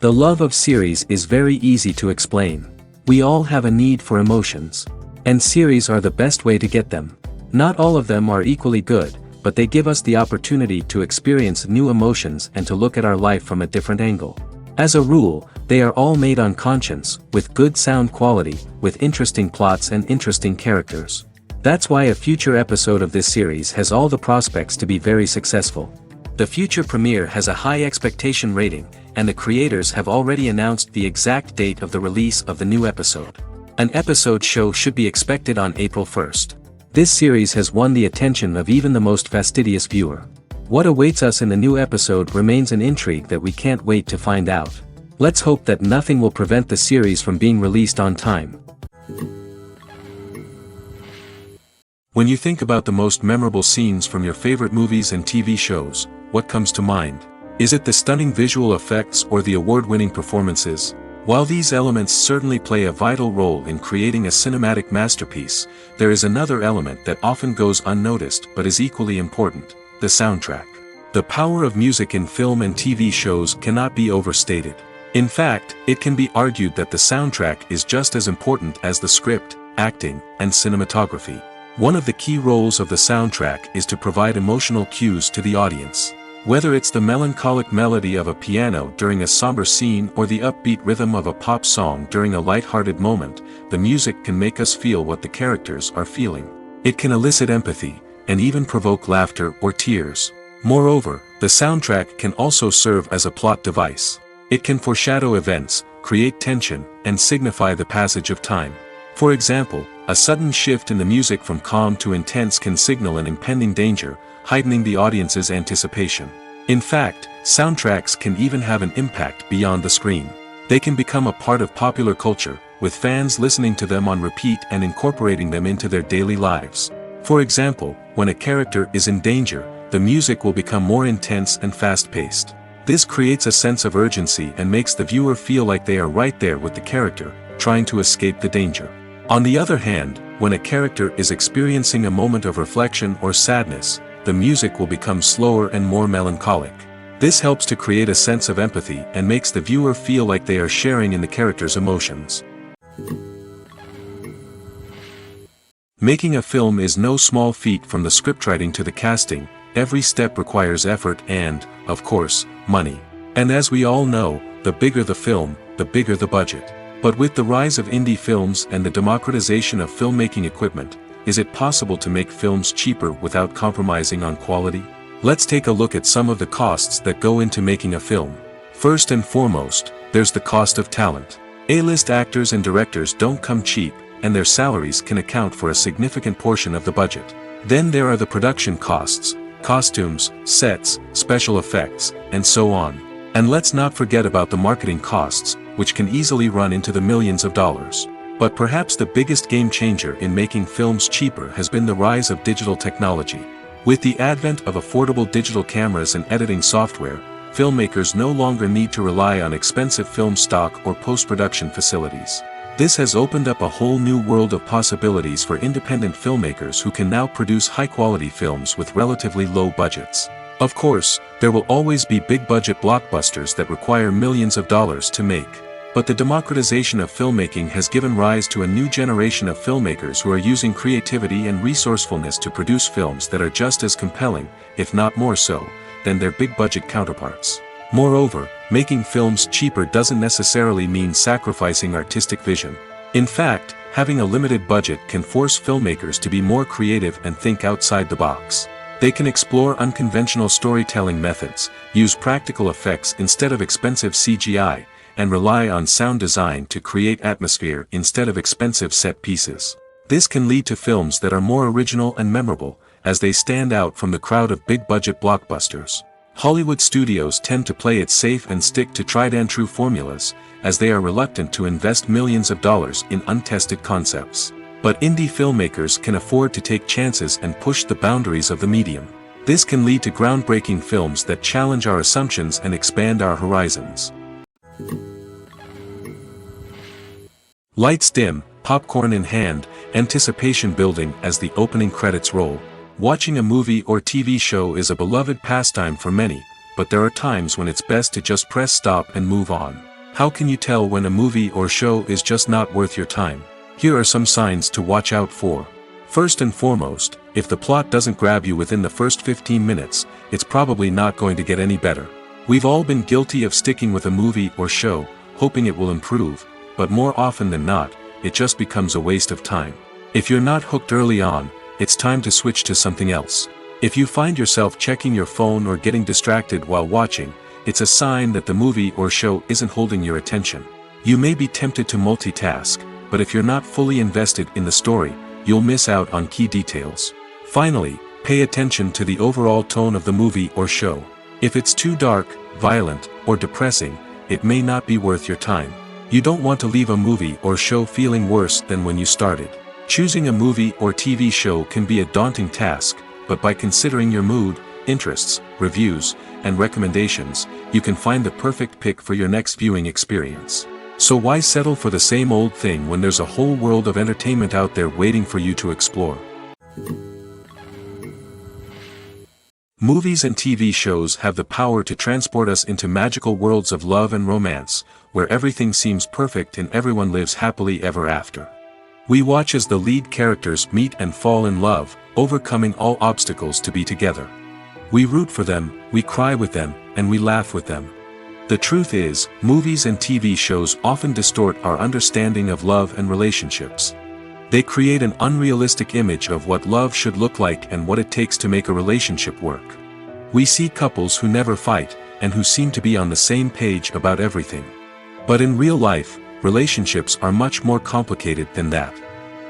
The love of series is very easy to explain. We all have a need for emotions. And series are the best way to get them. Not all of them are equally good, but they give us the opportunity to experience new emotions and to look at our life from a different angle. As a rule, they are all made on conscience, with good sound quality, with interesting plots and interesting characters. That's why a future episode of this series has all the prospects to be very successful. The future premiere has a high expectation rating, and the creators have already announced the exact date of the release of the new episode. An episode show should be expected on April 1st. This series has won the attention of even the most fastidious viewer. What awaits us in the new episode remains an intrigue that we can't wait to find out. Let's hope that nothing will prevent the series from being released on time. When you think about the most memorable scenes from your favorite movies and TV shows, what comes to mind? Is it the stunning visual effects or the award-winning performances? While these elements certainly play a vital role in creating a cinematic masterpiece, there is another element that often goes unnoticed but is equally important: the soundtrack. The power of music in film and TV shows cannot be overstated. In fact, it can be argued that the soundtrack is just as important as the script, acting, and cinematography. One of the key roles of the soundtrack is to provide emotional cues to the audience. Whether it's the melancholic melody of a piano during a somber scene or the upbeat rhythm of a pop song during a light-hearted moment, the music can make us feel what the characters are feeling. It can elicit empathy, and even provoke laughter or tears. Moreover, the soundtrack can also serve as a plot device. It can foreshadow events, create tension, and signify the passage of time. For example, a sudden shift in the music from calm to intense can signal an impending danger, heightening the audience's anticipation. In fact, soundtracks can even have an impact beyond the screen. They can become a part of popular culture, with fans listening to them on repeat and incorporating them into their daily lives. For example, when a character is in danger, the music will become more intense and fast-paced. This creates a sense of urgency and makes the viewer feel like they are right there with the character, trying to escape the danger. On the other hand, when a character is experiencing a moment of reflection or sadness, the music will become slower and more melancholic. This helps to create a sense of empathy and makes the viewer feel like they are sharing in the character's emotions. Making a film is no small feat. From the scriptwriting to the casting, every step requires effort and, of course, money. And as we all know, the bigger the film, the bigger the budget. But with the rise of indie films and the democratization of filmmaking equipment, is it possible to make films cheaper without compromising on quality? Let's take a look at some of the costs that go into making a film. First and foremost, there's the cost of talent. A-list actors and directors don't come cheap, and their salaries can account for a significant portion of the budget. Then there are the production costs, costumes, sets, special effects, and so on. And let's not forget about the marketing costs, which can easily run into the millions of dollars. But perhaps the biggest game changer in making films cheaper has been the rise of digital technology. With the advent of affordable digital cameras and editing software, filmmakers no longer need to rely on expensive film stock or post-production facilities. This has opened up a whole new world of possibilities for independent filmmakers who can now produce high-quality films with relatively low budgets. Of course, there will always be big-budget blockbusters that require millions of dollars to make. But the democratization of filmmaking has given rise to a new generation of filmmakers who are using creativity and resourcefulness to produce films that are just as compelling, if not more so, than their big-budget counterparts. Moreover, making films cheaper doesn't necessarily mean sacrificing artistic vision. In fact, having a limited budget can force filmmakers to be more creative and think outside the box. They can explore unconventional storytelling methods, use practical effects instead of expensive CGI, and rely on sound design to create atmosphere instead of expensive set pieces. This can lead to films that are more original and memorable, as they stand out from the crowd of big-budget blockbusters. Hollywood studios tend to play it safe and stick to tried-and-true formulas, as they are reluctant to invest millions of dollars in untested concepts. But indie filmmakers can afford to take chances and push the boundaries of the medium. This can lead to groundbreaking films that challenge our assumptions and expand our horizons. Lights dim, popcorn in hand, anticipation building as the opening credits roll. Watching a movie or TV show is a beloved pastime for many, but there are times when it's best to just press stop and move on. How can you tell when a movie or show is just not worth your time? Here are some signs to watch out for. First and foremost, if the plot doesn't grab you within the first 15 minutes, it's probably not going to get any better. We've all been guilty of sticking with a movie or show, hoping it will improve, but more often than not, it just becomes a waste of time. If you're not hooked early on, it's time to switch to something else. If you find yourself checking your phone or getting distracted while watching, it's a sign that the movie or show isn't holding your attention. You may be tempted to multitask, but if you're not fully invested in the story, you'll miss out on key details. Finally, pay attention to the overall tone of the movie or show. If it's too dark, violent, or depressing, it may not be worth your time. You don't want to leave a movie or show feeling worse than when you started. Choosing a movie or TV show can be a daunting task, but by considering your mood, interests, reviews, and recommendations, you can find the perfect pick for your next viewing experience. So why settle for the same old thing when there's a whole world of entertainment out there waiting for you to explore? Movies and TV shows have the power to transport us into magical worlds of love and romance, where everything seems perfect and everyone lives happily ever after. We watch as the lead characters meet and fall in love, overcoming all obstacles to be together. We root for them, we cry with them, and we laugh with them. The truth is, movies and TV shows often distort our understanding of love and relationships. They create an unrealistic image of what love should look like and what it takes to make a relationship work. We see couples who never fight, and who seem to be on the same page about everything. But in real life, relationships are much more complicated than that.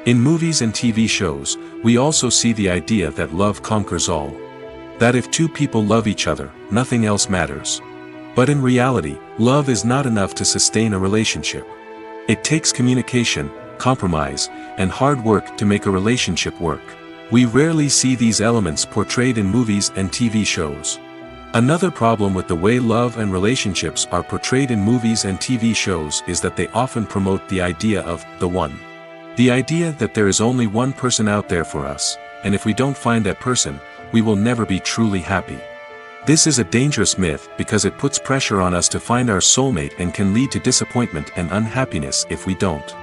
In movies and TV shows, we also see the idea that love conquers all. That if two people love each other, nothing else matters. But in reality, love is not enough to sustain a relationship. It takes communication, compromise, and hard work to make a relationship work. We rarely see these elements portrayed in movies and TV shows. Another problem with the way love and relationships are portrayed in movies and TV shows is that they often promote the idea of the one. The idea that there is only one person out there for us, and if we don't find that person, we will never be truly happy. This is a dangerous myth because it puts pressure on us to find our soulmate and can lead to disappointment and unhappiness if we don't.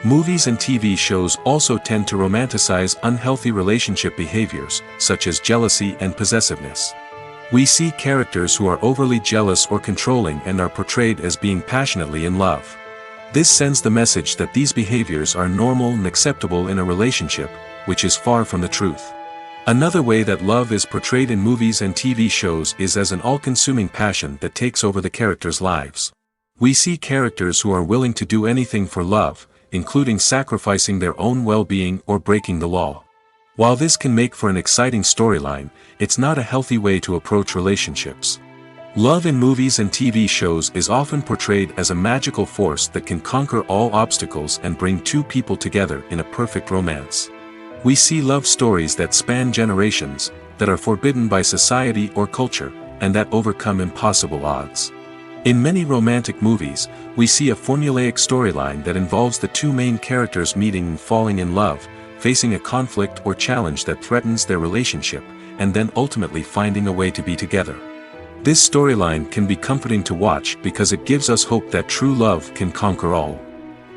Movies and TV shows also tend to romanticize unhealthy relationship behaviors, such as jealousy and possessiveness. We see characters who are overly jealous or controlling and are portrayed as being passionately in love. This sends the message that these behaviors are normal and acceptable in a relationship, which is far from the truth. Another way that love is portrayed in movies and TV shows is as an all-consuming passion that takes over the characters' lives. We see characters who are willing to do anything for love, including sacrificing their own well-being or breaking the law. While this can make for an exciting storyline, it's not a healthy way to approach relationships. Love in movies and TV shows is often portrayed as a magical force that can conquer all obstacles and bring two people together in a perfect romance. We see love stories that span generations, that are forbidden by society or culture, and that overcome impossible odds. In many romantic movies, we see a formulaic storyline that involves the two main characters meeting and falling in love, facing a conflict or challenge that threatens their relationship, and then ultimately finding a way to be together. This storyline can be comforting to watch because it gives us hope that true love can conquer all.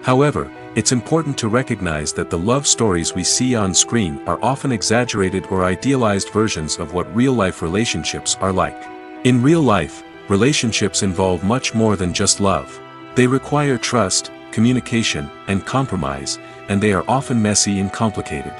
However, it's important to recognize that the love stories we see on screen are often exaggerated or idealized versions of what real-life relationships are like. In real life, relationships involve much more than just love. They require trust, communication, and compromise, and they are often messy and complicated.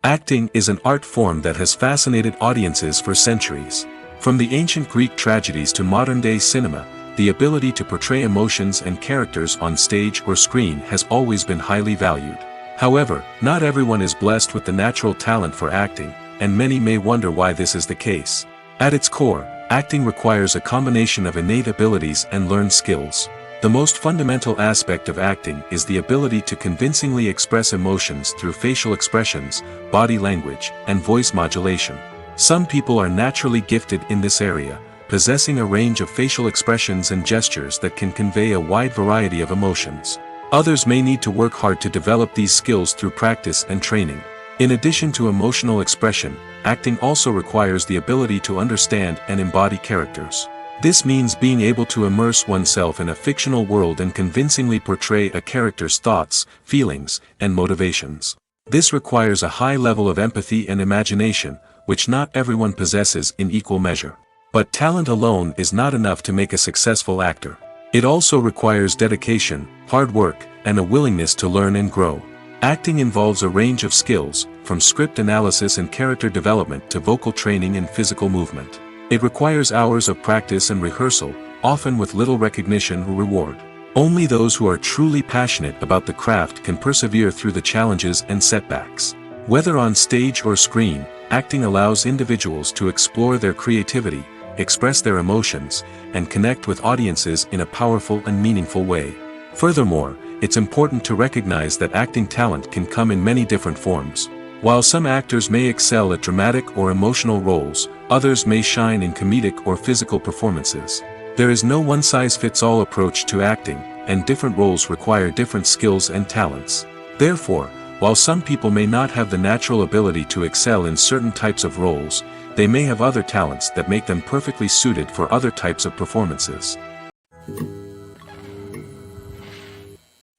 Acting is an art form that has fascinated audiences for centuries. From the ancient Greek tragedies to modern-day cinema, the ability to portray emotions and characters on stage or screen has always been highly valued. However, not everyone is blessed with the natural talent for acting, and many may wonder why this is the case. At its core, acting requires a combination of innate abilities and learned skills. The most fundamental aspect of acting is the ability to convincingly express emotions through facial expressions, body language, and voice modulation. Some people are naturally gifted in this area, possessing a range of facial expressions and gestures that can convey a wide variety of emotions. Others may need to work hard to develop these skills through practice and training. In addition to emotional expression, acting also requires the ability to understand and embody characters. This means being able to immerse oneself in a fictional world and convincingly portray a character's thoughts, feelings, and motivations. This requires a high level of empathy and imagination, which not everyone possesses in equal measure. But talent alone is not enough to make a successful actor. It also requires dedication, hard work, and a willingness to learn and grow. Acting involves a range of skills, from script analysis and character development to vocal training and physical movement. It requires hours of practice and rehearsal, often with little recognition or reward. Only those who are truly passionate about the craft can persevere through the challenges and setbacks. Whether on stage or screen, acting allows individuals to explore their creativity, express their emotions, and connect with audiences in a powerful and meaningful way. Furthermore, it's important to recognize that acting talent can come in many different forms. While some actors may excel at dramatic or emotional roles, others may shine in comedic or physical performances. There is no one-size-fits-all approach to acting, and different roles require different skills and talents. Therefore, while some people may not have the natural ability to excel in certain types of roles, they may have other talents that make them perfectly suited for other types of performances.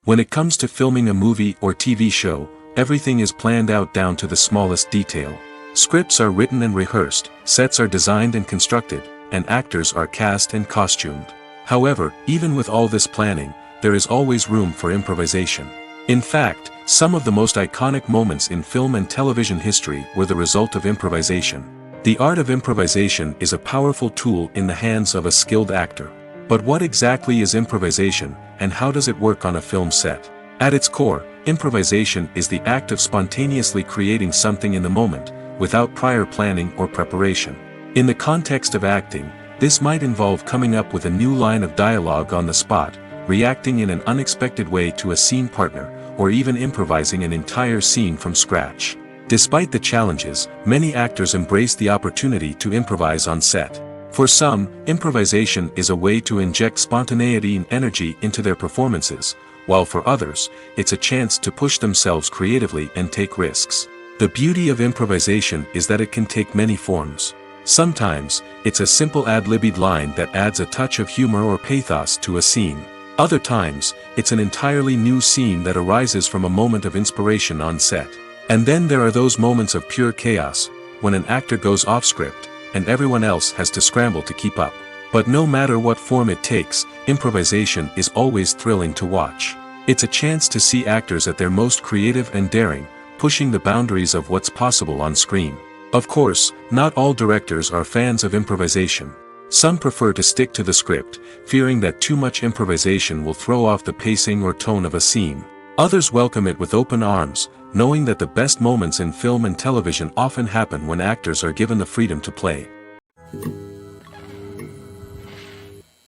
When it comes to filming a movie or TV show, everything is planned out down to the smallest detail. Scripts are written and rehearsed, sets are designed and constructed, and actors are cast and costumed. However, even with all this planning, there is always room for improvisation. In fact, some of the most iconic moments in film and television history were the result of improvisation. The art of improvisation is a powerful tool in the hands of a skilled actor. But what exactly is improvisation, and how does it work on a film set? At its core, improvisation is the act of spontaneously creating something in the moment, without prior planning or preparation. In the context of acting, this might involve coming up with a new line of dialogue on the spot, reacting in an unexpected way to a scene partner, or even improvising an entire scene from scratch. Despite the challenges, many actors embrace the opportunity to improvise on set. For some, improvisation is a way to inject spontaneity and energy into their performances, while for others, it's a chance to push themselves creatively and take risks. The beauty of improvisation is that it can take many forms. Sometimes, it's a simple ad-libbed line that adds a touch of humor or pathos to a scene. Other times, it's an entirely new scene that arises from a moment of inspiration on set. And then there are those moments of pure chaos, when an actor goes off script, and everyone else has to scramble to keep up. But no matter what form it takes, improvisation is always thrilling to watch. It's a chance to see actors at their most creative and daring, pushing the boundaries of what's possible on screen. Of course, not all directors are fans of improvisation. Some prefer to stick to the script, fearing that too much improvisation will throw off the pacing or tone of a scene. Others welcome it with open arms, knowing that the best moments in film and television often happen when actors are given the freedom to play.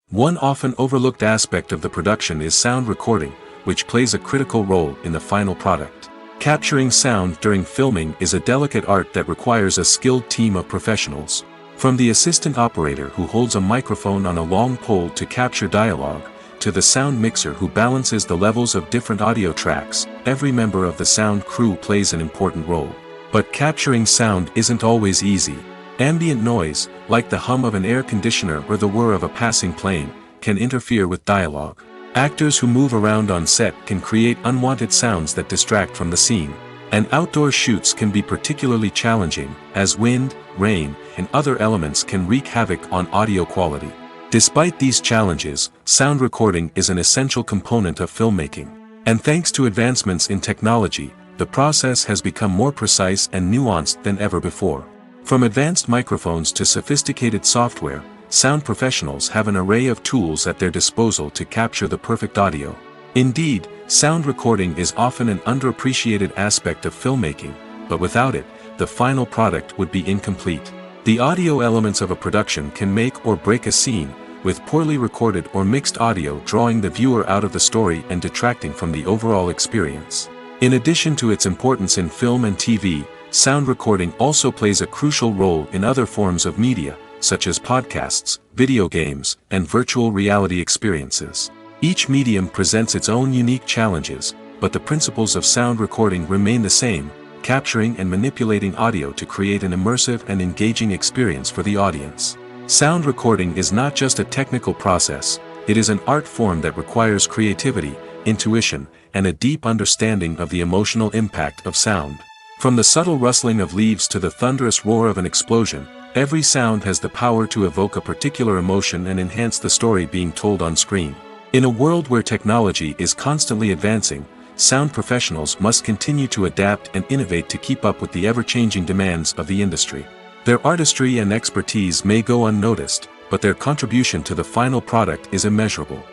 One often overlooked aspect of the production is sound recording, which plays a critical role in the final product. Capturing sound during filming is a delicate art that requires a skilled team of professionals. From the assistant operator who holds a microphone on a long pole to capture dialogue, to the sound mixer who balances the levels of different audio tracks, every member of the sound crew plays an important role. But capturing sound isn't always easy. Ambient noise, like the hum of an air conditioner or the whir of a passing plane, can interfere with dialogue. Actors who move around on set can create unwanted sounds that distract from the scene. And outdoor shoots can be particularly challenging, as wind, rain, and other elements can wreak havoc on audio quality. Despite these challenges, sound recording is an essential component of filmmaking. And thanks to advancements in technology, the process has become more precise and nuanced than ever before. From advanced microphones to sophisticated software, sound professionals have an array of tools at their disposal to capture the perfect audio. Indeed, sound recording is often an underappreciated aspect of filmmaking, but without it, the final product would be incomplete. The audio elements of a production can make or break a scene, with poorly recorded or mixed audio drawing the viewer out of the story and detracting from the overall experience. In addition to its importance in film and TV, sound recording also plays a crucial role in other forms of media, such as podcasts, video games, and virtual reality experiences. Each medium presents its own unique challenges, but the principles of sound recording remain the same, capturing and manipulating audio to create an immersive and engaging experience for the audience. Sound recording is not just a technical process, it is an art form that requires creativity, intuition, and a deep understanding of the emotional impact of sound. From the subtle rustling of leaves to the thunderous roar of an explosion, every sound has the power to evoke a particular emotion and enhance the story being told on screen. In a world where technology is constantly advancing, sound professionals must continue to adapt and innovate to keep up with the ever-changing demands of the industry. Their artistry and expertise may go unnoticed, but their contribution to the final product is immeasurable.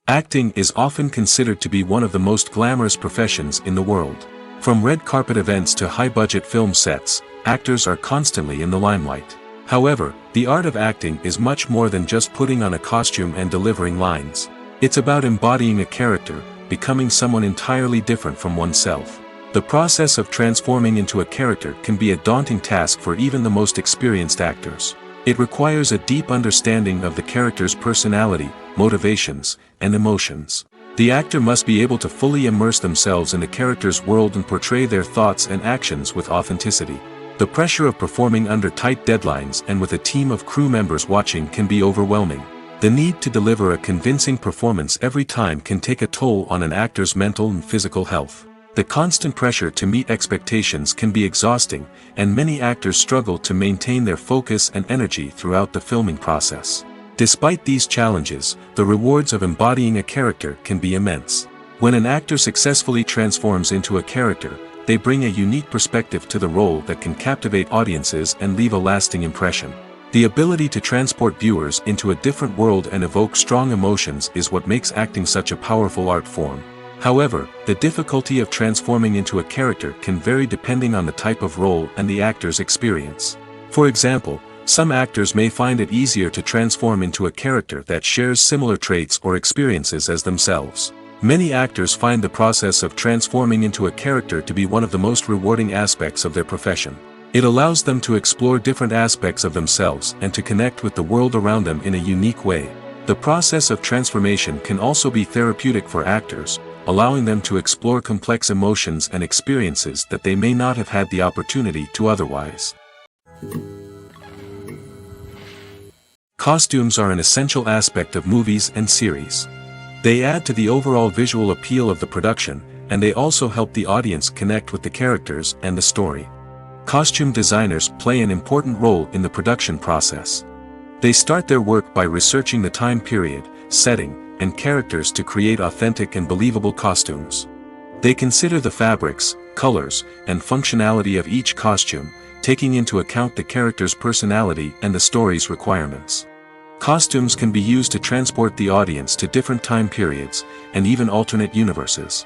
Acting is often considered to be one of the most glamorous professions in the world. From red carpet events to high-budget film sets, actors are constantly in the limelight. However, the art of acting is much more than just putting on a costume and delivering lines. It's about embodying a character, becoming someone entirely different from oneself. The process of transforming into a character can be a daunting task for even the most experienced actors. It requires a deep understanding of the character's personality, motivations, and emotions. The actor must be able to fully immerse themselves in the character's world and portray their thoughts and actions with authenticity. The pressure of performing under tight deadlines and with a team of crew members watching can be overwhelming. The need to deliver a convincing performance every time can take a toll on an actor's mental and physical health. The constant pressure to meet expectations can be exhausting, and many actors struggle to maintain their focus and energy throughout the filming process. Despite these challenges, the rewards of embodying a character can be immense. When an actor successfully transforms into a character, they bring a unique perspective to the role that can captivate audiences and leave a lasting impression. The ability to transport viewers into a different world and evoke strong emotions is what makes acting such a powerful art form. However, the difficulty of transforming into a character can vary depending on the type of role and the actor's experience. For example, some actors may find it easier to transform into a character that shares similar traits or experiences as themselves. Many actors find the process of transforming into a character to be one of the most rewarding aspects of their profession. It allows them to explore different aspects of themselves and to connect with the world around them in a unique way. The process of transformation can also be therapeutic for actors, allowing them to explore complex emotions and experiences that they may not have had the opportunity to otherwise. Costumes are an essential aspect of movies and series. They add to the overall visual appeal of the production, and they also help the audience connect with the characters and the story. Costume designers play an important role in the production process. They start their work by researching the time period, setting, and characters to create authentic and believable costumes. They consider the fabrics, colors, and functionality of each costume, taking into account the character's personality and the story's requirements. Costumes can be used to transport the audience to different time periods, and even alternate universes.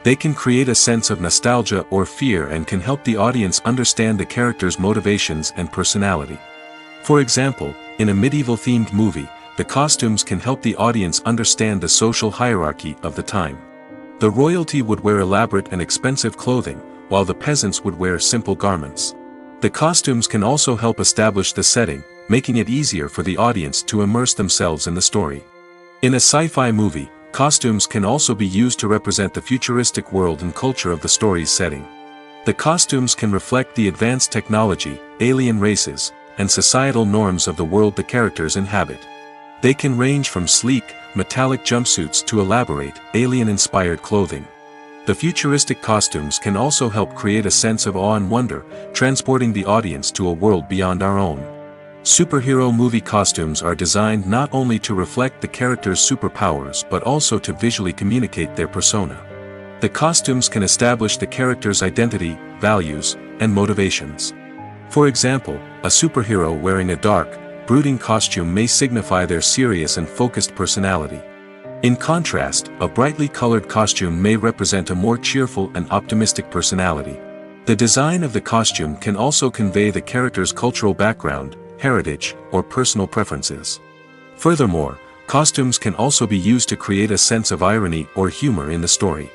They can create a sense of nostalgia or fear and can help the audience understand the character's motivations and personality. For example, in a medieval-themed movie, the costumes can help the audience understand the social hierarchy of the time. The royalty would wear elaborate and expensive clothing, while the peasants would wear simple garments. The costumes can also help establish the setting, making it easier for the audience to immerse themselves in the story. In a sci-fi movie, costumes can also be used to represent the futuristic world and culture of the story's setting. The costumes can reflect the advanced technology, alien races, and societal norms of the world the characters inhabit. They can range from sleek, metallic jumpsuits to elaborate, alien-inspired clothing. The futuristic costumes can also help create a sense of awe and wonder, transporting the audience to a world beyond our own. Superhero movie costumes are designed not only to reflect the character's superpowers but also to visually communicate their persona. The costumes can establish the character's identity, values, and motivations. For example, a superhero wearing a dark, brooding costume may signify their serious and focused personality. In contrast, a brightly colored costume may represent a more cheerful and optimistic personality. The design of the costume can also convey the character's cultural background, heritage, or personal preferences. Furthermore, costumes can also be used to create a sense of irony or humor in the story.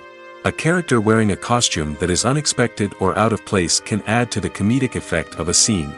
A character wearing a costume that is unexpected or out of place can add to the comedic effect of a scene.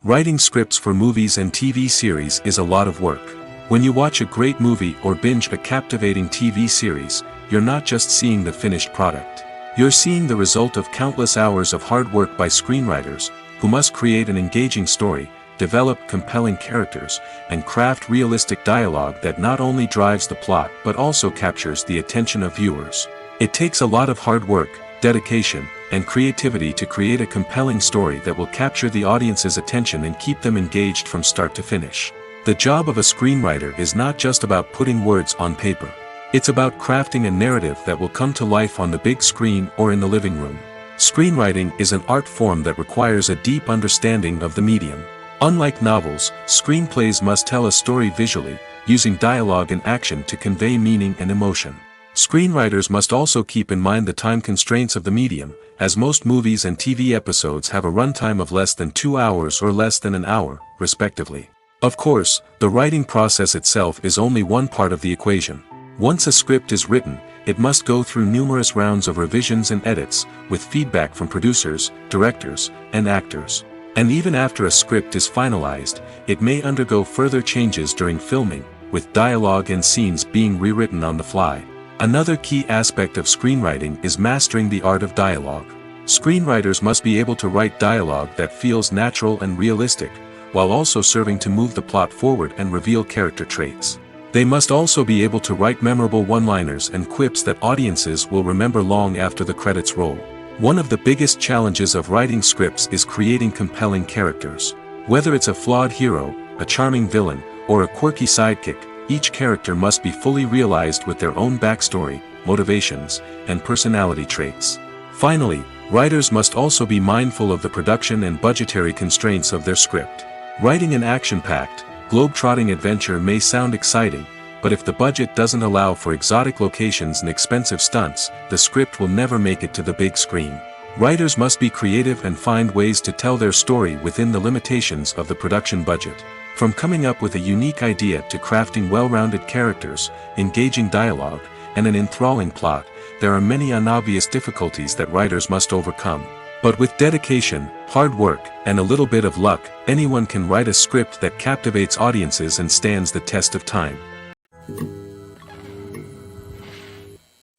Writing scripts for movies and TV series is a lot of work. When you watch a great movie or binge a captivating TV series, you're not just seeing the finished product. You're seeing the result of countless hours of hard work by screenwriters, who must create an engaging story, develop compelling characters, and craft realistic dialogue that not only drives the plot but also captures the attention of viewers. It takes a lot of hard work, dedication, and creativity to create a compelling story that will capture the audience's attention and keep them engaged from start to finish. The job of a screenwriter is not just about putting words on paper. It's about crafting a narrative that will come to life on the big screen or in the living room. Screenwriting is an art form that requires a deep understanding of the medium. Unlike novels, screenplays must tell a story visually, using dialogue and action to convey meaning and emotion. Screenwriters must also keep in mind the time constraints of the medium, as most movies and TV episodes have a runtime of less than 2 hours or less than an hour, respectively. Of course, the writing process itself is only one part of the equation. Once a script is written, it must go through numerous rounds of revisions and edits, with feedback from producers, directors, and actors. And even after a script is finalized, it may undergo further changes during filming, with dialogue and scenes being rewritten on the fly. Another key aspect of screenwriting is mastering the art of dialogue. Screenwriters must be able to write dialogue that feels natural and realistic, while also serving to move the plot forward and reveal character traits. They must also be able to write memorable one-liners and quips that audiences will remember long after the credits roll. One of the biggest challenges of writing scripts is creating compelling characters. Whether it's a flawed hero, a charming villain, or a quirky sidekick, each character must be fully realized with their own backstory, motivations, and personality traits. Finally, writers must also be mindful of the production and budgetary constraints of their script. Writing an action-packed, globe-trotting adventure may sound exciting, but if the budget doesn't allow for exotic locations and expensive stunts, the script will never make it to the big screen. Writers must be creative and find ways to tell their story within the limitations of the production budget. From coming up with a unique idea to crafting well-rounded characters, engaging dialogue, and an enthralling plot, there are many unobvious difficulties that writers must overcome. But with dedication, hard work, and a little bit of luck, anyone can write a script that captivates audiences and stands the test of time.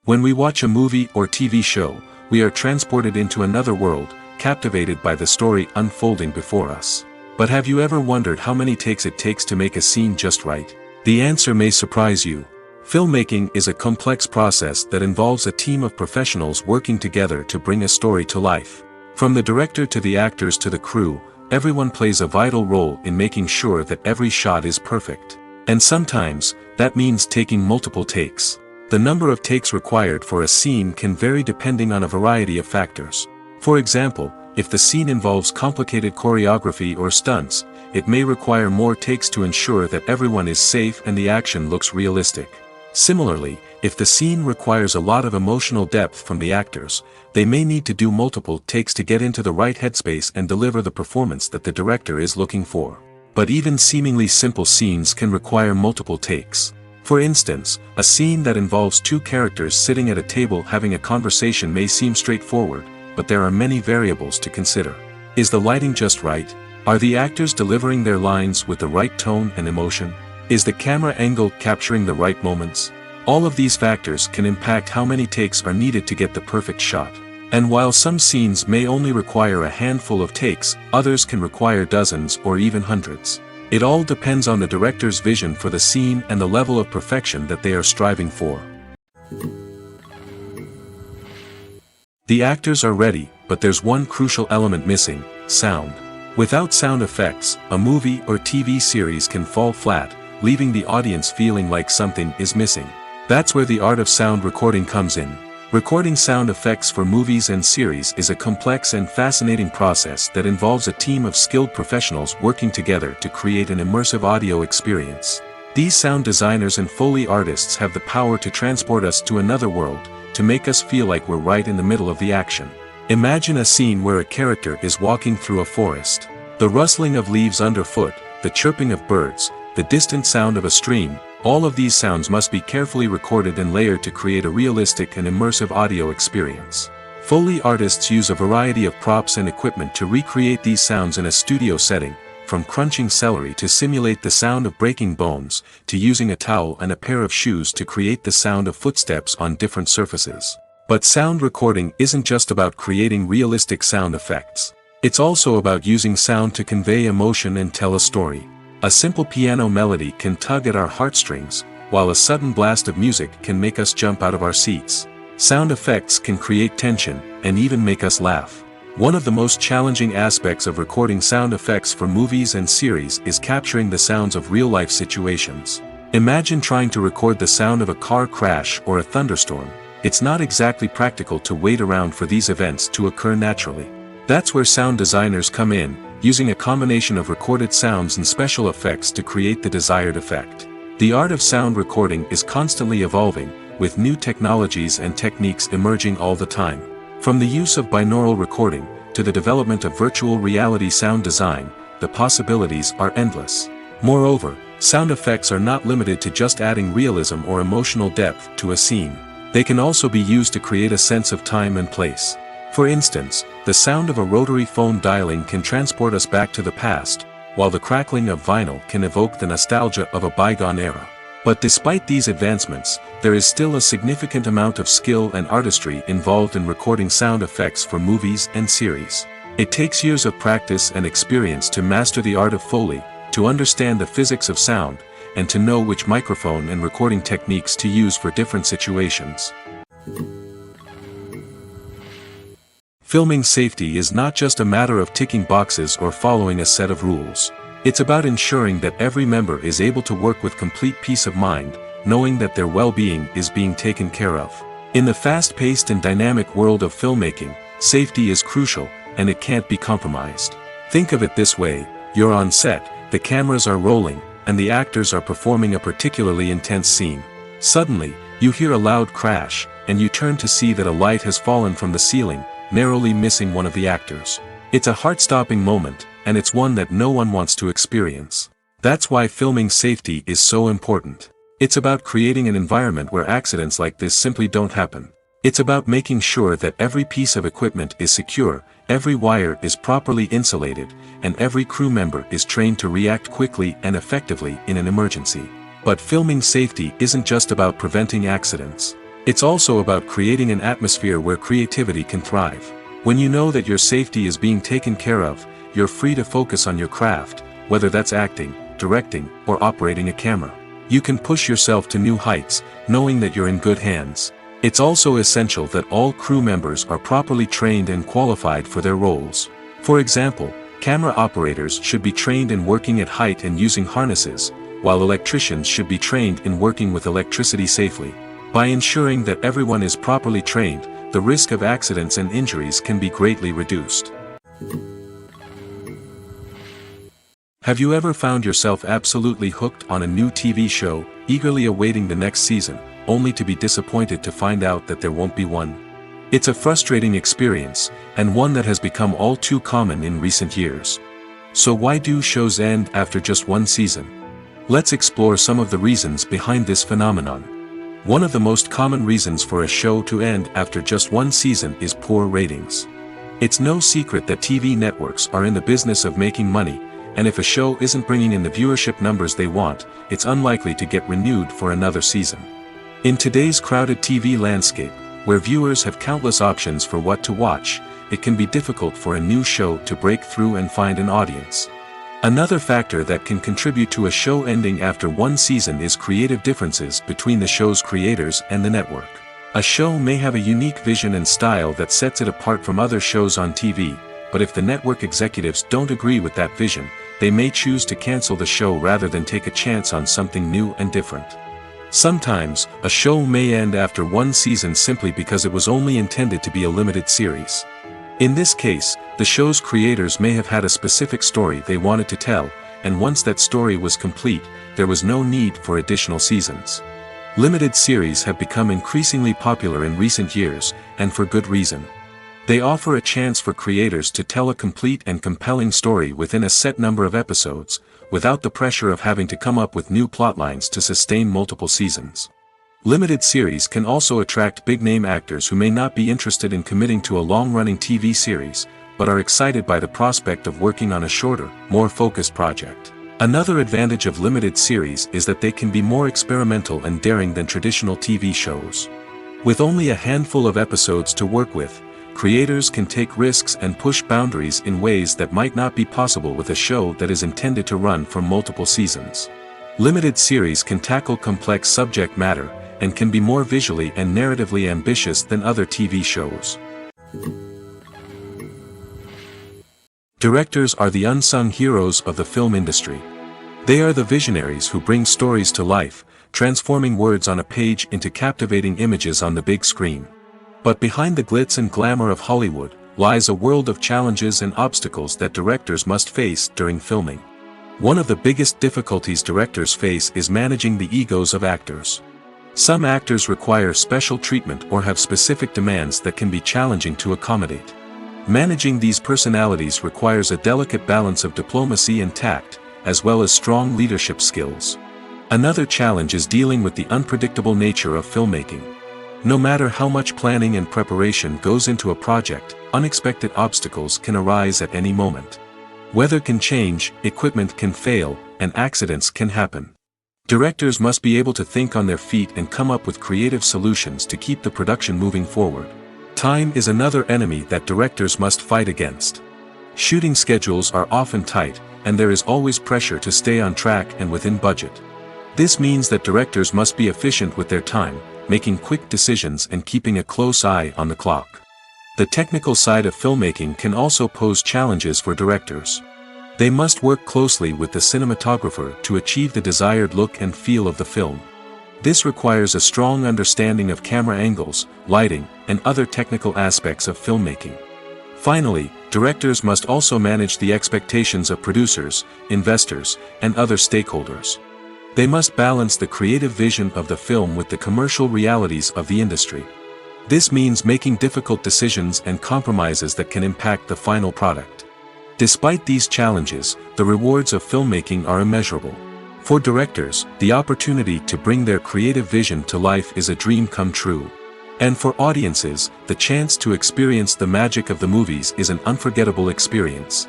When we watch a movie or TV show, we are transported into another world, captivated by the story unfolding before us. But have you ever wondered how many takes it takes to make a scene just right? The answer may surprise you. Filmmaking is a complex process that involves a team of professionals working together to bring a story to life. From the director to the actors to the crew, everyone plays a vital role in making sure that every shot is perfect. And sometimes, that means taking multiple takes. The number of takes required for a scene can vary depending on a variety of factors. For example, if the scene involves complicated choreography or stunts, it may require more takes to ensure that everyone is safe and the action looks realistic. Similarly, if the scene requires a lot of emotional depth from the actors, they may need to do multiple takes to get into the right headspace and deliver the performance that the director is looking for. But even seemingly simple scenes can require multiple takes. For instance, a scene that involves two characters sitting at a table having a conversation may seem straightforward, but there are many variables to consider. Is the lighting just right? Are the actors delivering their lines with the right tone and emotion? Is the camera angle capturing the right moments? All of these factors can impact how many takes are needed to get the perfect shot. And while some scenes may only require a handful of takes, others can require dozens or even hundreds. It all depends on the director's vision for the scene and the level of perfection that they are striving for. The actors are ready, but there's one crucial element missing: sound. Without sound effects, a movie or TV series can fall flat, leaving the audience feeling like something is missing. That's where the art of sound recording comes in. Recording sound effects for movies and series is a complex and fascinating process that involves a team of skilled professionals working together to create an immersive audio experience. These sound designers and Foley artists have the power to transport us to another world, to make us feel like we're right in the middle of the action. Imagine a scene where a character is walking through a forest. The rustling of leaves underfoot, the chirping of birds, the distant sound of a stream, all of these sounds must be carefully recorded and layered to create a realistic and immersive audio experience. Foley artists use a variety of props and equipment to recreate these sounds in a studio setting, from crunching celery to simulate the sound of breaking bones, to using a towel and a pair of shoes to create the sound of footsteps on different surfaces. But sound recording isn't just about creating realistic sound effects. It's also about using sound to convey emotion and tell a story. A simple piano melody can tug at our heartstrings, while a sudden blast of music can make us jump out of our seats. Sound effects can create tension, and even make us laugh. One of the most challenging aspects of recording sound effects for movies and series is capturing the sounds of real-life situations. Imagine trying to record the sound of a car crash or a thunderstorm. It's not exactly practical to wait around for these events to occur naturally. That's where sound designers come in, using a combination of recorded sounds and special effects to create the desired effect. The art of sound recording is constantly evolving, with new technologies and techniques emerging all the time. From the use of binaural recording, to the development of virtual reality sound design, the possibilities are endless. Moreover, sound effects are not limited to just adding realism or emotional depth to a scene. They can also be used to create a sense of time and place. For instance, the sound of a rotary phone dialing can transport us back to the past, while the crackling of vinyl can evoke the nostalgia of a bygone era. But despite these advancements, there is still a significant amount of skill and artistry involved in recording sound effects for movies and series. It takes years of practice and experience to master the art of Foley, to understand the physics of sound, and to know which microphone and recording techniques to use for different situations. Filming safety is not just a matter of ticking boxes or following a set of rules. It's about ensuring that every member is able to work with complete peace of mind, knowing that their well-being is being taken care of. In the fast-paced and dynamic world of filmmaking, safety is crucial, and it can't be compromised. Think of it this way: you're on set, the cameras are rolling, and the actors are performing a particularly intense scene. Suddenly, you hear a loud crash, and you turn to see that a light has fallen from the ceiling, narrowly missing one of the actors. It's a heart-stopping moment, and it's one that no one wants to experience. That's why filming safety is so important. It's about creating an environment where accidents like this simply don't happen. It's about making sure that every piece of equipment is secure, every wire is properly insulated, and every crew member is trained to react quickly and effectively in an emergency. But filming safety isn't just about preventing accidents. It's also about creating an atmosphere where creativity can thrive. When you know that your safety is being taken care of, you're free to focus on your craft, whether that's acting, directing, or operating a camera. You can push yourself to new heights, knowing that you're in good hands. It's also essential that all crew members are properly trained and qualified for their roles. For example, camera operators should be trained in working at height and using harnesses, while electricians should be trained in working with electricity safely. By ensuring that everyone is properly trained, the risk of accidents and injuries can be greatly reduced. Have you ever found yourself absolutely hooked on a new TV show, eagerly awaiting the next season, only to be disappointed to find out that there won't be one? It's a frustrating experience, and one that has become all too common in recent years. So why do shows end after just one season? Let's explore some of the reasons behind this phenomenon. One of the most common reasons for a show to end after just one season is poor ratings. It's no secret that TV networks are in the business of making money, and if a show isn't bringing in the viewership numbers they want, it's unlikely to get renewed for another season. In today's crowded TV landscape, where viewers have countless options for what to watch, it can be difficult for a new show to break through and find an audience. Another factor that can contribute to a show ending after one season is creative differences between the show's creators and the network. A show may have a unique vision and style that sets it apart from other shows on TV, but if the network executives don't agree with that vision, they may choose to cancel the show rather than take a chance on something new and different. Sometimes, a show may end after one season simply because it was only intended to be a limited series. In this case, the show's creators may have had a specific story they wanted to tell, and once that story was complete, there was no need for additional seasons. Limited series have become increasingly popular in recent years, and for good reason. They offer a chance for creators to tell a complete and compelling story within a set number of episodes, without the pressure of having to come up with new plotlines to sustain multiple seasons. Limited series can also attract big-name actors who may not be interested in committing to a long-running TV series, but are excited by the prospect of working on a shorter, more focused project. Another advantage of limited series is that they can be more experimental and daring than traditional TV shows. With only a handful of episodes to work with, creators can take risks and push boundaries in ways that might not be possible with a show that is intended to run for multiple seasons. Limited series can tackle complex subject matter, and can be more visually and narratively ambitious than other TV shows. Directors are the unsung heroes of the film industry. They are the visionaries who bring stories to life, transforming words on a page into captivating images on the big screen. But behind the glitz and glamour of Hollywood, lies a world of challenges and obstacles that directors must face during filming. One of the biggest difficulties directors face is managing the egos of actors. Some actors require special treatment or have specific demands that can be challenging to accommodate. Managing these personalities requires a delicate balance of diplomacy and tact, as well as strong leadership skills. Another challenge is dealing with the unpredictable nature of filmmaking. No matter how much planning and preparation goes into a project, unexpected obstacles can arise at any moment. Weather can change, equipment can fail, and accidents can happen. Directors must be able to think on their feet and come up with creative solutions to keep the production moving forward. Time is another enemy that directors must fight against. Shooting schedules are often tight, and there is always pressure to stay on track and within budget. This means that directors must be efficient with their time, making quick decisions and keeping a close eye on the clock. The technical side of filmmaking can also pose challenges for directors. They must work closely with the cinematographer to achieve the desired look and feel of the film. This requires a strong understanding of camera angles, lighting, and other technical aspects of filmmaking. Finally, directors must also manage the expectations of producers, investors, and other stakeholders. They must balance the creative vision of the film with the commercial realities of the industry. This means making difficult decisions and compromises that can impact the final product. Despite these challenges, the rewards of filmmaking are immeasurable. For directors, the opportunity to bring their creative vision to life is a dream come true. And for audiences, the chance to experience the magic of the movies is an unforgettable experience.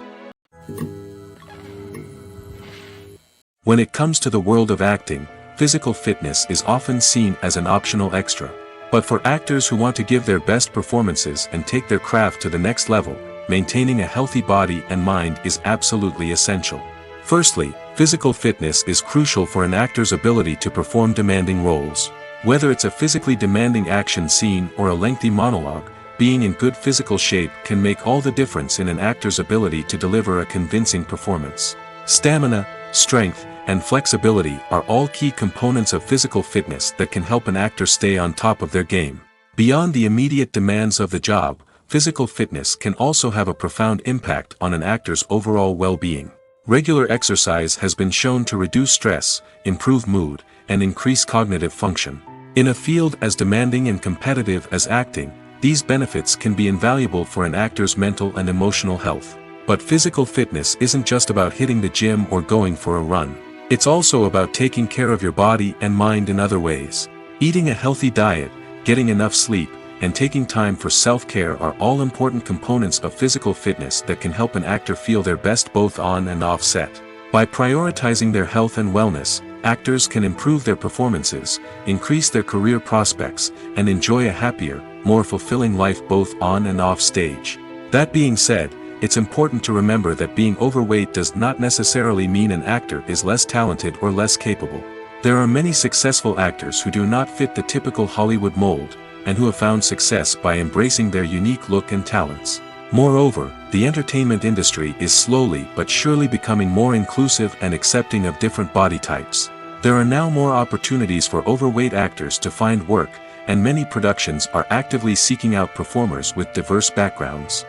When it comes to the world of acting, physical fitness is often seen as an optional extra. But for actors who want to give their best performances and take their craft to the next level, maintaining a healthy body and mind is absolutely essential. Firstly, physical fitness is crucial for an actor's ability to perform demanding roles. Whether it's a physically demanding action scene or a lengthy monologue, being in good physical shape can make all the difference in an actor's ability to deliver a convincing performance. Stamina, strength, and flexibility are all key components of physical fitness that can help an actor stay on top of their game. Beyond the immediate demands of the job, physical fitness can also have a profound impact on an actor's overall well-being. Regular exercise has been shown to reduce stress, improve mood, and increase cognitive function. In a field as demanding and competitive as acting, these benefits can be invaluable for an actor's mental and emotional health. But physical fitness isn't just about hitting the gym or going for a run. It's also about taking care of your body and mind in other ways. Eating a healthy diet, getting enough sleep, and taking time for self-care are all important components of physical fitness that can help an actor feel their best both on and off set. By prioritizing their health and wellness, actors can improve their performances, increase their career prospects, and enjoy a happier, more fulfilling life both on and off stage. That being said, it's important to remember that being overweight does not necessarily mean an actor is less talented or less capable. There are many successful actors who do not fit the typical Hollywood mold, and who have found success by embracing their unique look and talents. Moreover, the entertainment industry is slowly but surely becoming more inclusive and accepting of different body types. There are now more opportunities for overweight actors to find work, and many productions are actively seeking out performers with diverse backgrounds.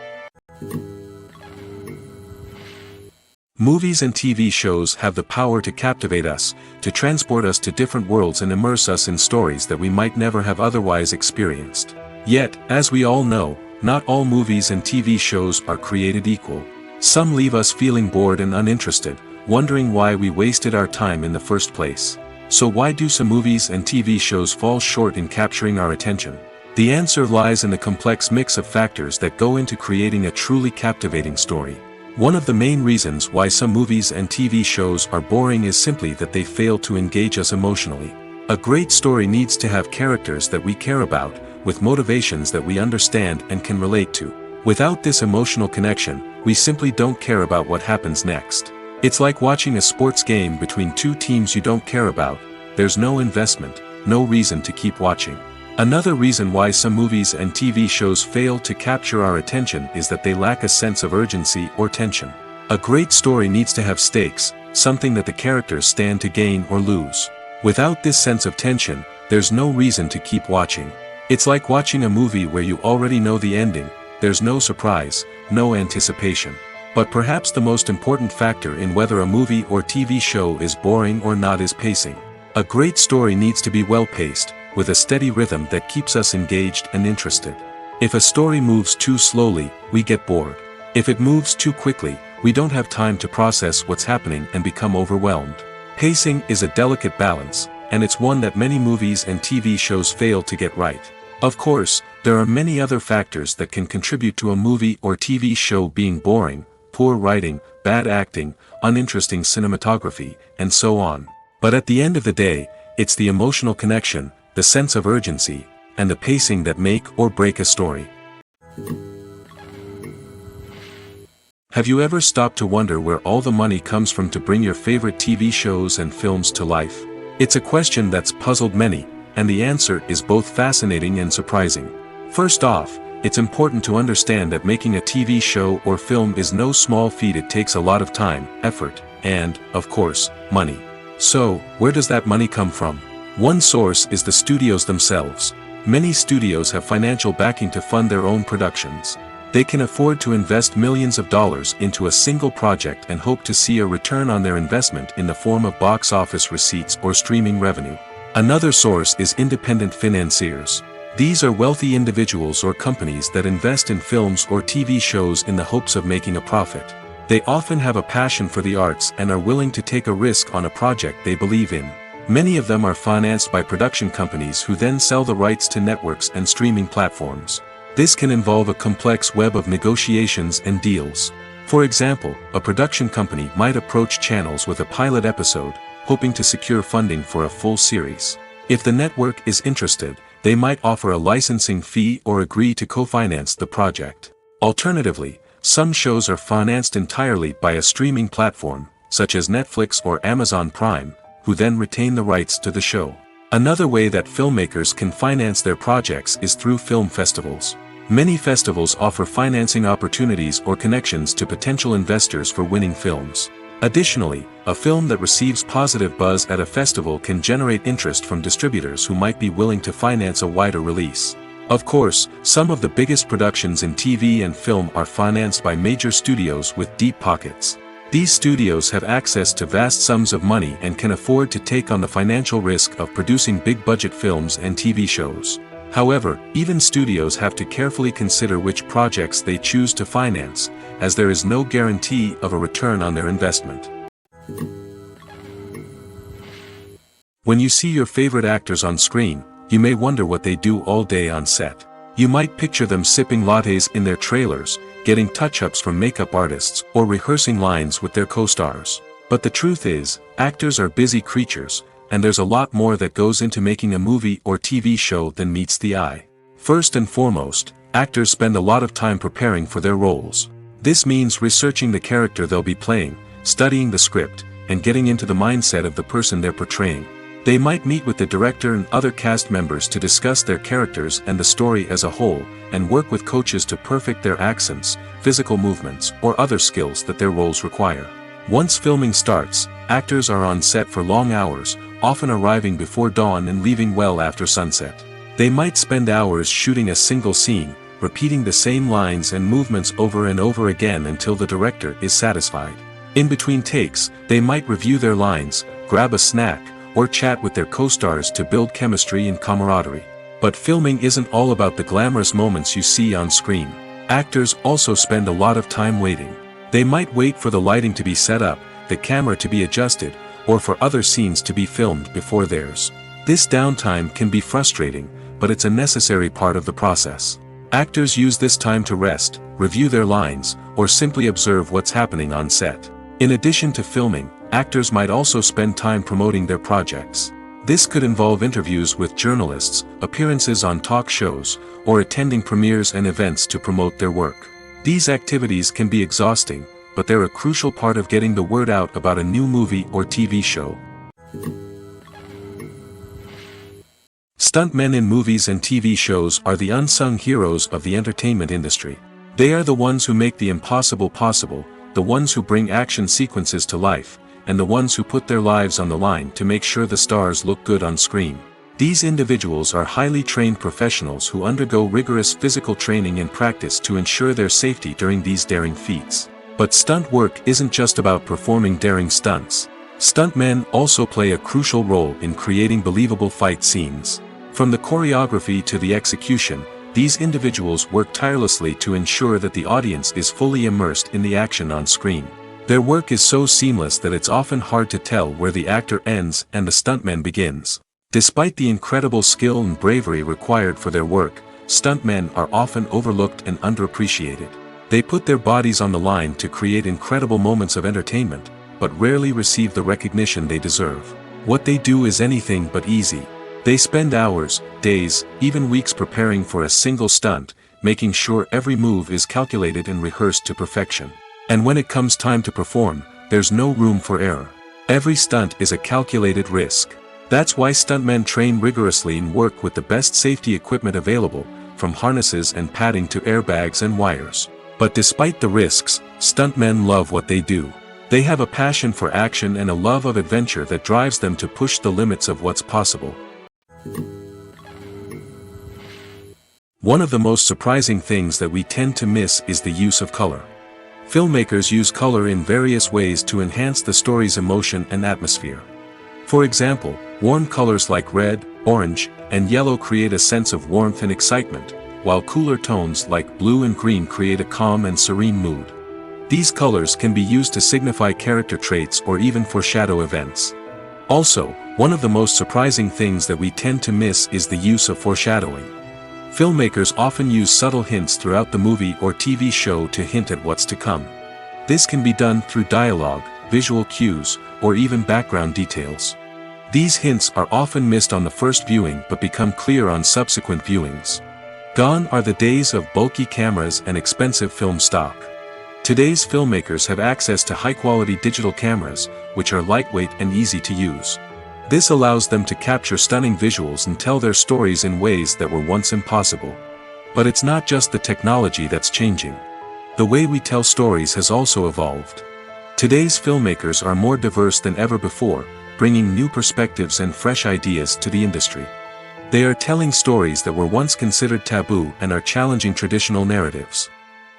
Movies and TV shows have the power to captivate us, to transport us to different worlds and immerse us in stories that we might never have otherwise experienced. Yet, as we all know, not all movies and TV shows are created equal. Some leave us feeling bored and uninterested, wondering why we wasted our time in the first place. So why do some movies and TV shows fall short in capturing our attention? The answer lies in the complex mix of factors that go into creating a truly captivating story. One of the main reasons why some movies and TV shows are boring is simply that they fail to engage us emotionally. A great story needs to have characters that we care about, with motivations that we understand and can relate to. Without this emotional connection, we simply don't care about what happens next. It's like watching a sports game between two teams you don't care about. There's no investment, no reason to keep watching. Another reason why some movies and TV shows fail to capture our attention is that they lack a sense of urgency or tension. A great story needs to have stakes, something that the characters stand to gain or lose. Without this sense of tension, there's no reason to keep watching. It's like watching a movie where you already know the ending. There's no surprise, no anticipation. But perhaps the most important factor in whether a movie or TV show is boring or not is pacing. A great story needs to be well-paced, with a steady rhythm that keeps us engaged and interested. If a story moves too slowly, we get bored. If it moves too quickly, we don't have time to process what's happening and become overwhelmed. Pacing is a delicate balance, and it's one that many movies and TV shows fail to get right. Of course, there are many other factors that can contribute to a movie or TV show being boring: poor writing, bad acting, uninteresting cinematography, and so on. But at the end of the day, it's the emotional connection, the sense of urgency, and the pacing that make or break a story. Have you ever stopped to wonder where all the money comes from to bring your favorite TV shows and films to life? It's a question that's puzzled many, and the answer is both fascinating and surprising. First off, it's important to understand that making a TV show or film is no small feat. It takes a lot of time, effort, and, of course, money. So, where does that money come from? One source is the studios themselves. Many studios have financial backing to fund their own productions. They can afford to invest millions of dollars into a single project and hope to see a return on their investment in the form of box office receipts or streaming revenue. Another source is independent financiers. These are wealthy individuals or companies that invest in films or TV shows in the hopes of making a profit. They often have a passion for the arts and are willing to take a risk on a project they believe in. Many of them are financed by production companies who then sell the rights to networks and streaming platforms. This can involve a complex web of negotiations and deals. For example, a production company might approach channels with a pilot episode, hoping to secure funding for a full series. If the network is interested, they might offer a licensing fee or agree to co-finance the project. Alternatively, some shows are financed entirely by a streaming platform, such as Netflix or Amazon Prime, who then retain the rights to the show. Another way that filmmakers can finance their projects is through film festivals. Many festivals offer financing opportunities or connections to potential investors for winning films. Additionally, a film that receives positive buzz at a festival can generate interest from distributors who might be willing to finance a wider release. Of course, some of the biggest productions in TV and film are financed by major studios with deep pockets. These studios have access to vast sums of money and can afford to take on the financial risk of producing big-budget films and TV shows. However, even studios have to carefully consider which projects they choose to finance, as there is no guarantee of a return on their investment. When you see your favorite actors on screen, you may wonder what they do all day on set. You might picture them sipping lattes in their trailers, getting touch-ups from makeup artists, or rehearsing lines with their co-stars. But the truth is, actors are busy creatures, and there's a lot more that goes into making a movie or TV show than meets the eye. First and foremost, actors spend a lot of time preparing for their roles. This means researching the character they'll be playing, studying the script, and getting into the mindset of the person they're portraying. They might meet with the director and other cast members to discuss their characters and the story as a whole, and work with coaches to perfect their accents, physical movements, or other skills that their roles require. Once filming starts, actors are on set for long hours, often arriving before dawn and leaving well after sunset. They might spend hours shooting a single scene, repeating the same lines and movements over and over again until the director is satisfied. In between takes, they might review their lines, grab a snack, or chat with their co-stars to build chemistry and camaraderie. But filming isn't all about the glamorous moments you see on screen. Actors also spend a lot of time waiting. They might wait for the lighting to be set up, the camera to be adjusted, or for other scenes to be filmed before theirs. This downtime can be frustrating, but it's a necessary part of the process. Actors use this time to rest, review their lines, or simply observe what's happening on set. In addition to filming, actors might also spend time promoting their projects. This could involve interviews with journalists, appearances on talk shows, or attending premieres and events to promote their work. These activities can be exhausting, but they're a crucial part of getting the word out about a new movie or TV show. Stuntmen in movies and TV shows are the unsung heroes of the entertainment industry. They are the ones who make the impossible possible, the ones who bring action sequences to life, and the ones who put their lives on the line to make sure the stars look good on screen. These individuals are highly trained professionals who undergo rigorous physical training and practice to ensure their safety during these daring feats. But stunt work isn't just about performing daring stunts. Stuntmen also play a crucial role in creating believable fight scenes. From the choreography to the execution, these individuals work tirelessly to ensure that the audience is fully immersed in the action on screen. Their work is so seamless that it's often hard to tell where the actor ends and the stuntman begins. Despite the incredible skill and bravery required for their work, stuntmen are often overlooked and underappreciated. They put their bodies on the line to create incredible moments of entertainment, but rarely receive the recognition they deserve. What they do is anything but easy. They spend hours, days, even weeks preparing for a single stunt, making sure every move is calculated and rehearsed to perfection. And when it comes time to perform, there's no room for error. Every stunt is a calculated risk. That's why stuntmen train rigorously and work with the best safety equipment available, from harnesses and padding to airbags and wires. But despite the risks, stuntmen love what they do. They have a passion for action and a love of adventure that drives them to push the limits of what's possible. One of the most surprising things that we tend to miss is the use of color. Filmmakers use color in various ways to enhance the story's emotion and atmosphere. For example, warm colors like red, orange, and yellow create a sense of warmth and excitement, while cooler tones like blue and green create a calm and serene mood. These colors can be used to signify character traits or even foreshadow events. Also, one of the most surprising things that we tend to miss is the use of foreshadowing. Filmmakers often use subtle hints throughout the movie or TV show to hint at what's to come. This can be done through dialogue, visual cues, or even background details. These hints are often missed on the first viewing but become clear on subsequent viewings. Gone are the days of bulky cameras and expensive film stock. Today's filmmakers have access to high-quality digital cameras, which are lightweight and easy to use. This allows them to capture stunning visuals and tell their stories in ways that were once impossible. But it's not just the technology that's changing. The way we tell stories has also evolved. Today's filmmakers are more diverse than ever before, bringing new perspectives and fresh ideas to the industry. They are telling stories that were once considered taboo and are challenging traditional narratives.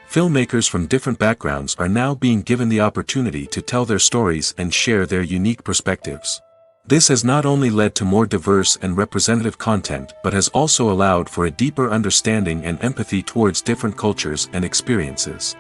Filmmakers from different backgrounds are now being given the opportunity to tell their stories and share their unique perspectives. This has not only led to more diverse and representative content but has also allowed for a deeper understanding and empathy towards different cultures and experiences.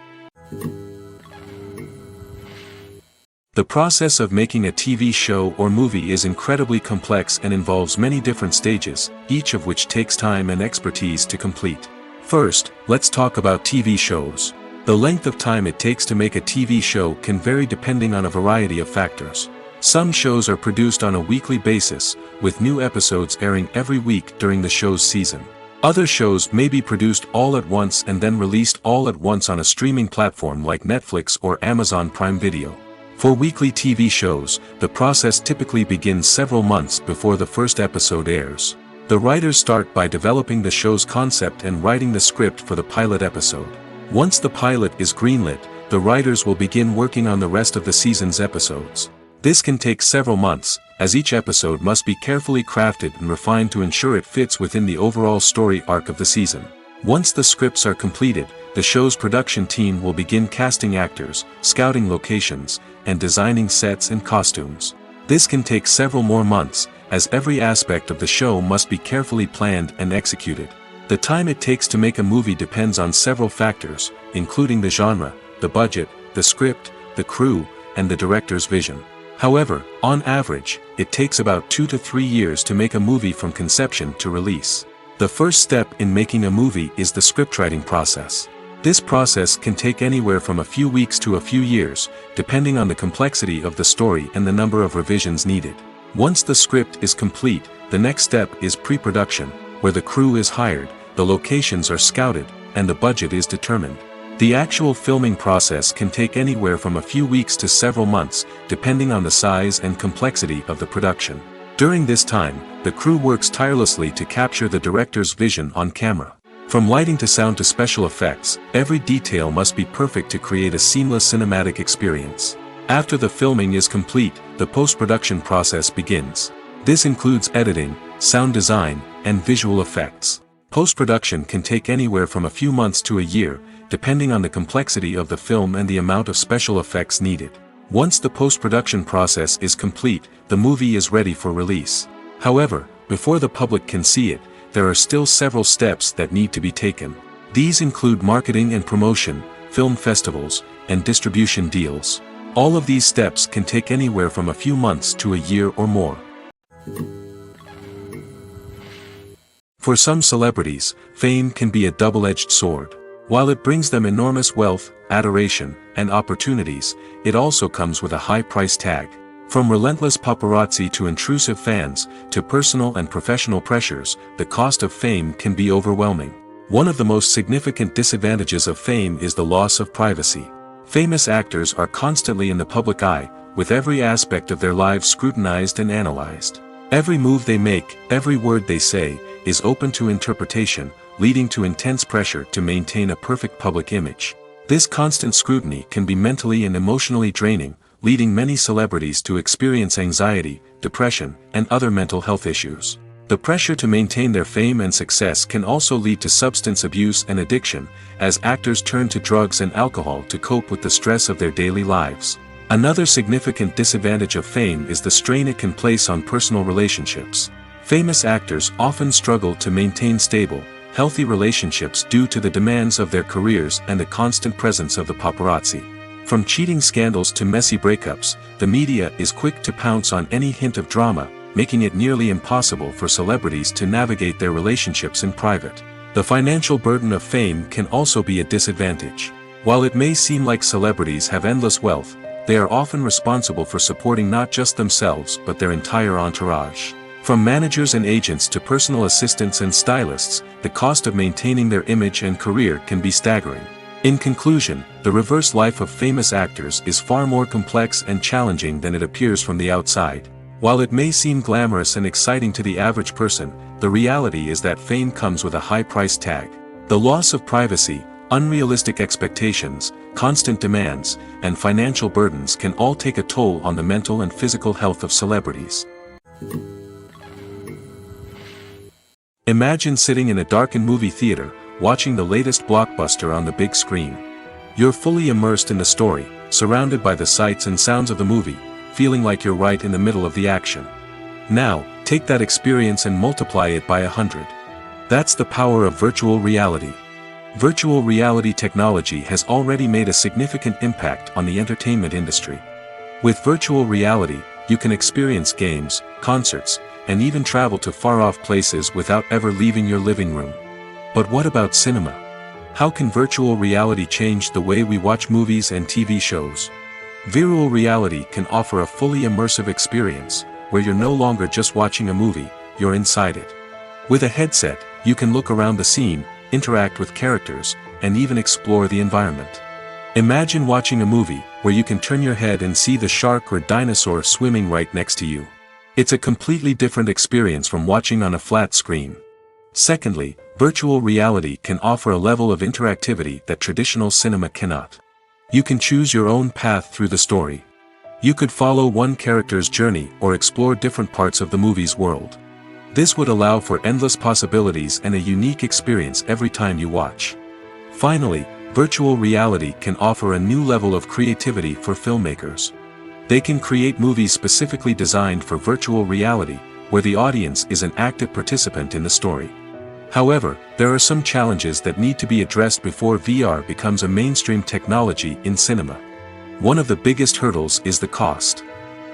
The process of making a TV show or movie is incredibly complex and involves many different stages, each of which takes time and expertise to complete. First, let's talk about TV shows. The length of time it takes to make a TV show can vary depending on a variety of factors. Some shows are produced on a weekly basis, with new episodes airing every week during the show's season. Other shows may be produced all at once and then released all at once on a streaming platform like Netflix or Amazon Prime Video. For weekly TV shows, the process typically begins several months before the first episode airs. The writers start by developing the show's concept and writing the script for the pilot episode. Once the pilot is greenlit, the writers will begin working on the rest of the season's episodes. This can take several months, as each episode must be carefully crafted and refined to ensure it fits within the overall story arc of the season. Once the scripts are completed, the show's production team will begin casting actors, scouting locations, and designing sets and costumes. This can take several more months, as every aspect of the show must be carefully planned and executed. The time it takes to make a movie depends on several factors, including the genre, the budget, the script, the crew, and the director's vision. However, on average, it takes about 2 to 3 years to make a movie from conception to release. The first step in making a movie is the scriptwriting process. This process can take anywhere from a few weeks to a few years, depending on the complexity of the story and the number of revisions needed. Once the script is complete, the next step is pre-production, where the crew is hired, the locations are scouted, and the budget is determined. The actual filming process can take anywhere from a few weeks to several months, depending on the size and complexity of the production. During this time, the crew works tirelessly to capture the director's vision on camera. From lighting to sound to special effects, every detail must be perfect to create a seamless cinematic experience. After the filming is complete, the post-production process begins. This includes editing, sound design, and visual effects. Post-production can take anywhere from a few months to a year, depending on the complexity of the film and the amount of special effects needed. Once the post-production process is complete, the movie is ready for release. However, before the public can see it, there are still several steps that need to be taken. These include marketing and promotion, film festivals, and distribution deals. All of these steps can take anywhere from a few months to a year or more. For some celebrities, fame can be a double-edged sword. While it brings them enormous wealth, adoration, and opportunities, it also comes with a high price tag. From relentless paparazzi to intrusive fans, to personal and professional pressures, the cost of fame can be overwhelming. One of the most significant disadvantages of fame is the loss of privacy. Famous actors are constantly in the public eye, with every aspect of their lives scrutinized and analyzed. Every move they make, every word they say, is open to interpretation, leading to intense pressure to maintain a perfect public image. This constant scrutiny can be mentally and emotionally draining, leading many celebrities to experience anxiety, depression, and other mental health issues. The pressure to maintain their fame and success can also lead to substance abuse and addiction, as actors turn to drugs and alcohol to cope with the stress of their daily lives. Another significant disadvantage of fame is the strain it can place on personal relationships. Famous actors often struggle to maintain stable, healthy relationships due to the demands of their careers and the constant presence of the paparazzi. From cheating scandals to messy breakups, the media is quick to pounce on any hint of drama, making it nearly impossible for celebrities to navigate their relationships in private. The financial burden of fame can also be a disadvantage. While it may seem like celebrities have endless wealth, they are often responsible for supporting not just themselves but their entire entourage. From managers and agents to personal assistants and stylists, the cost of maintaining their image and career can be staggering. In conclusion, the reverse life of famous actors is far more complex and challenging than it appears from the outside. While it may seem glamorous and exciting to the average person, the reality is that fame comes with a high price tag. The loss of privacy, unrealistic expectations, constant demands, and financial burdens can all take a toll on the mental and physical health of celebrities. Imagine sitting in a darkened movie theater, watching the latest blockbuster on the big screen. You're fully immersed in the story, surrounded by the sights and sounds of the movie, feeling like you're right in the middle of the action. Now, take that experience and multiply it by 100. That's the power of virtual reality. Virtual reality technology has already made a significant impact on the entertainment industry. With virtual reality, you can experience games, concerts, and even travel to far-off places without ever leaving your living room. But what about cinema? How can virtual reality change the way we watch movies and TV shows? Virtual reality can offer a fully immersive experience, where you're no longer just watching a movie, you're inside it. With a headset, you can look around the scene, interact with characters, and even explore the environment. Imagine watching a movie, where you can turn your head and see the shark or dinosaur swimming right next to you. It's a completely different experience from watching on a flat screen. Secondly, virtual reality can offer a level of interactivity that traditional cinema cannot. You can choose your own path through the story. You could follow one character's journey or explore different parts of the movie's world. This would allow for endless possibilities and a unique experience every time you watch. Finally, virtual reality can offer a new level of creativity for filmmakers. They can create movies specifically designed for virtual reality, where the audience is an active participant in the story. However, there are some challenges that need to be addressed before VR becomes a mainstream technology in cinema. One of the biggest hurdles is the cost.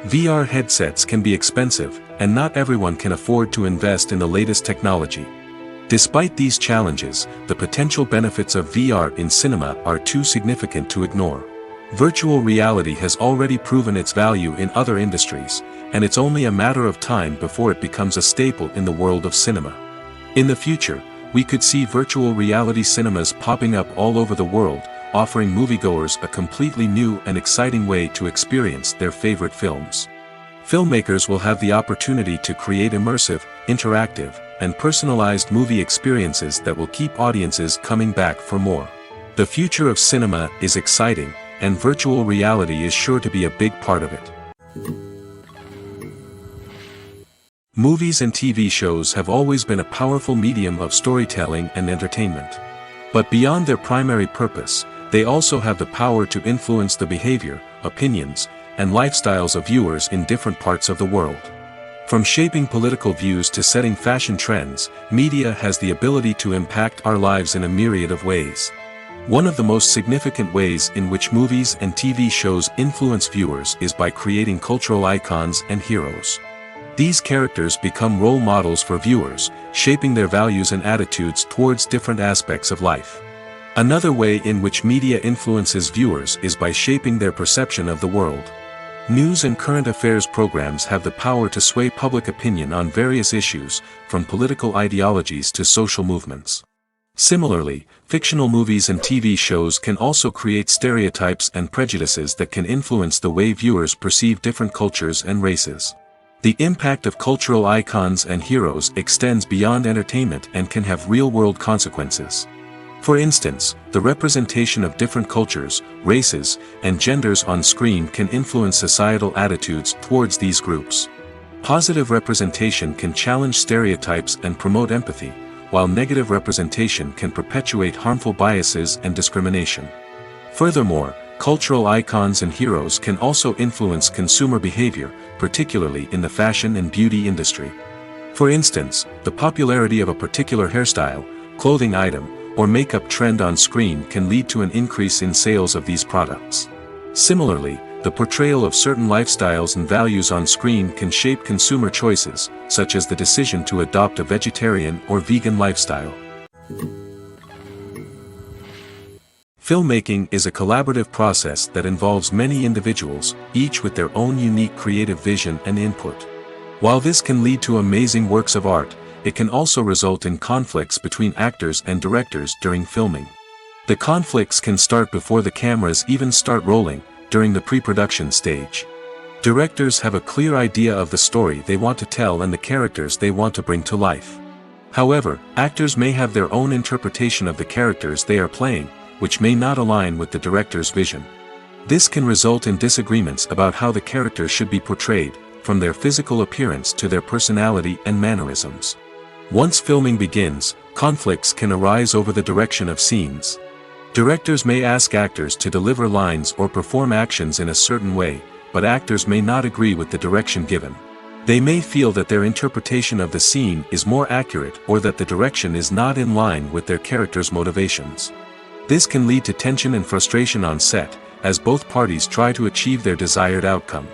VR headsets can be expensive, and not everyone can afford to invest in the latest technology. Despite these challenges, the potential benefits of VR in cinema are too significant to ignore. Virtual reality has already proven its value in other industries, and it's only a matter of time before it becomes a staple in the world of cinema. In the future, we could see virtual reality cinemas popping up all over the world, offering moviegoers a completely new and exciting way to experience their favorite films. Filmmakers will have the opportunity to create immersive, interactive, and personalized movie experiences that will keep audiences coming back for more. The future of cinema is exciting, and virtual reality is sure to be a big part of it. Movies and TV shows have always been a powerful medium of storytelling and entertainment. But beyond their primary purpose, they also have the power to influence the behavior, opinions, and lifestyles of viewers in different parts of the world. From shaping political views to setting fashion trends, media has the ability to impact our lives in a myriad of ways. One of the most significant ways in which movies and TV shows influence viewers is by creating cultural icons and heroes. These characters become role models for viewers, shaping their values and attitudes towards different aspects of life. Another way in which media influences viewers is by shaping their perception of the world. News and current affairs programs have the power to sway public opinion on various issues, from political ideologies to social movements. Similarly, fictional movies and TV shows can also create stereotypes and prejudices that can influence the way viewers perceive different cultures and races. The impact of cultural icons and heroes extends beyond entertainment and can have real-world consequences. For instance, the representation of different cultures, races, and genders on screen can influence societal attitudes towards these groups. Positive representation can challenge stereotypes and promote empathy, while negative representation can perpetuate harmful biases and discrimination. Furthermore, cultural icons and heroes can also influence consumer behavior, particularly in the fashion and beauty industry. For instance, the popularity of a particular hairstyle, clothing item, or makeup trend on screen can lead to an increase in sales of these products. Similarly, the portrayal of certain lifestyles and values on screen can shape consumer choices, such as the decision to adopt a vegetarian or vegan lifestyle. Filmmaking is a collaborative process that involves many individuals, each with their own unique creative vision and input. While this can lead to amazing works of art, it can also result in conflicts between actors and directors during filming. The conflicts can start before the cameras even start rolling, during the pre-production stage. Directors have a clear idea of the story they want to tell and the characters they want to bring to life. However, actors may have their own interpretation of the characters they are playing, which may not align with the director's vision. This can result in disagreements about how the characters should be portrayed, from their physical appearance to their personality and mannerisms. Once filming begins, conflicts can arise over the direction of scenes. Directors may ask actors to deliver lines or perform actions in a certain way, but actors may not agree with the direction given. They may feel that their interpretation of the scene is more accurate or that the direction is not in line with their character's motivations. This can lead to tension and frustration on set, as both parties try to achieve their desired outcome.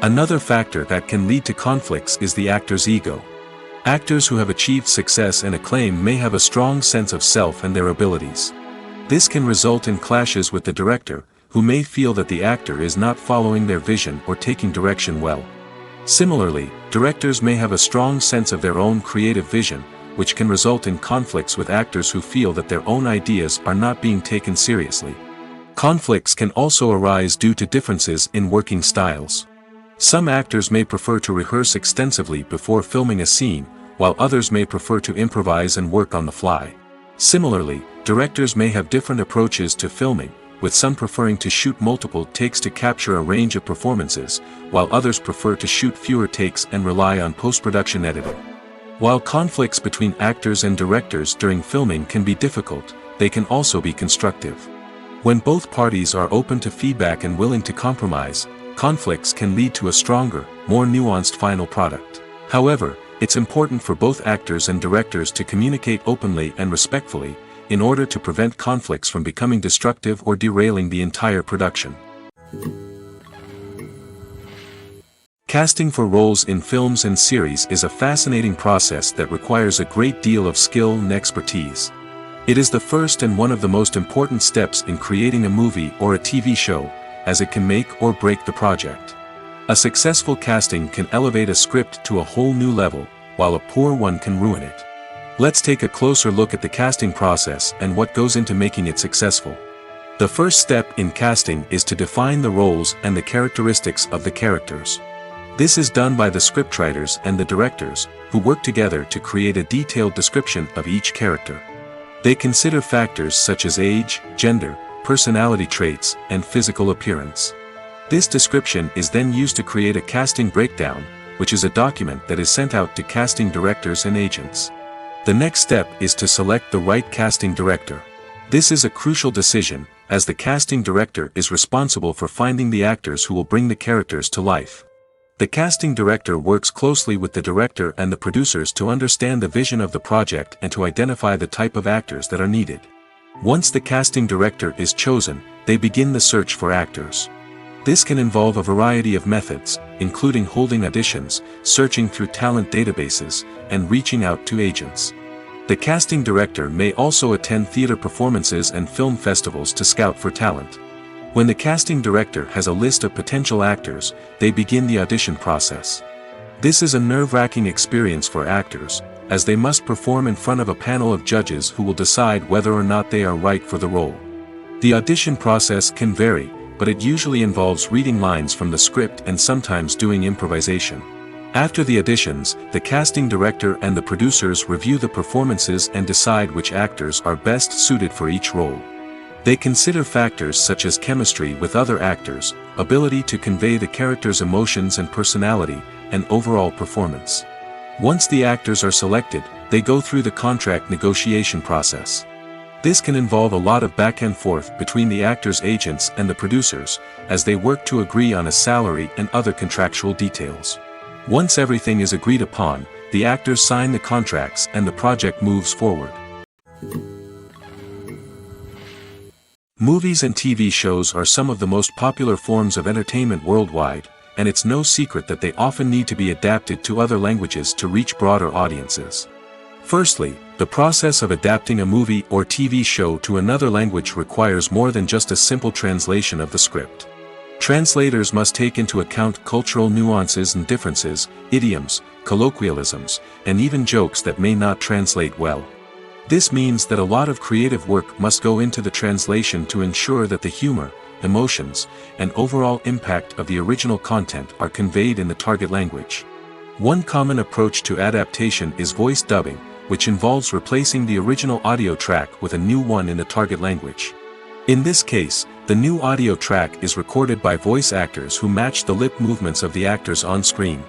Another factor that can lead to conflicts is the actor's ego. Actors who have achieved success and acclaim may have a strong sense of self and their abilities. This can result in clashes with the director, who may feel that the actor is not following their vision or taking direction well. Similarly, directors may have a strong sense of their own creative vision, which can result in conflicts with actors who feel that their own ideas are not being taken seriously. Conflicts can also arise due to differences in working styles. Some actors may prefer to rehearse extensively before filming a scene, while others may prefer to improvise and work on the fly. Similarly, directors may have different approaches to filming, with some preferring to shoot multiple takes to capture a range of performances, while others prefer to shoot fewer takes and rely on post-production editing. While conflicts between actors and directors during filming can be difficult, they can also be constructive. When both parties are open to feedback and willing to compromise, conflicts can lead to a stronger, more nuanced final product. However, it's important for both actors and directors to communicate openly and respectfully, in order to prevent conflicts from becoming destructive or derailing the entire production. Casting for roles in films and series is a fascinating process that requires a great deal of skill and expertise. It is the first and one of the most important steps in creating a movie or a TV show, as it can make or break the project. A successful casting can elevate a script to a whole new level, while a poor one can ruin it. Let's take a closer look at the casting process and what goes into making it successful. The first step in casting is to define the roles and the characteristics of the characters. This is done by the scriptwriters and the directors, who work together to create a detailed description of each character. They consider factors such as age, gender, personality traits, and physical appearance. This description is then used to create a casting breakdown, which is a document that is sent out to casting directors and agents. The next step is to select the right casting director. This is a crucial decision, as the casting director is responsible for finding the actors who will bring the characters to life. The casting director works closely with the director and the producers to understand the vision of the project and to identify the type of actors that are needed. Once the casting director is chosen, they begin the search for actors. This can involve a variety of methods, including holding auditions, searching through talent databases, and reaching out to agents. The casting director may also attend theater performances and film festivals to scout for talent. When the casting director has a list of potential actors, they begin the audition process. This is a nerve-wracking experience for actors, as they must perform in front of a panel of judges who will decide whether or not they are right for the role. The audition process can vary, but it usually involves reading lines from the script and sometimes doing improvisation. After the auditions, the casting director and the producers review the performances and decide which actors are best suited for each role. They consider factors such as chemistry with other actors, ability to convey the character's emotions and personality, and overall performance. Once the actors are selected, they go through the contract negotiation process. This can involve a lot of back and forth between the actors' agents and the producers, as they work to agree on a salary and other contractual details. Once everything is agreed upon, the actors sign the contracts and the project moves forward. Movies and TV shows are some of the most popular forms of entertainment worldwide, and it's no secret that they often need to be adapted to other languages to reach broader audiences. Firstly, the process of adapting a movie or TV show to another language requires more than just a simple translation of the script. Translators must take into account cultural nuances and differences, idioms, colloquialisms, and even jokes that may not translate well. This means that a lot of creative work must go into the translation to ensure that the humor, emotions, and overall impact of the original content are conveyed in the target language. One common approach to adaptation is voice dubbing, which involves replacing the original audio track with a new one in the target language. In this case, the new audio track is recorded by voice actors who match the lip movements of the actors on screen.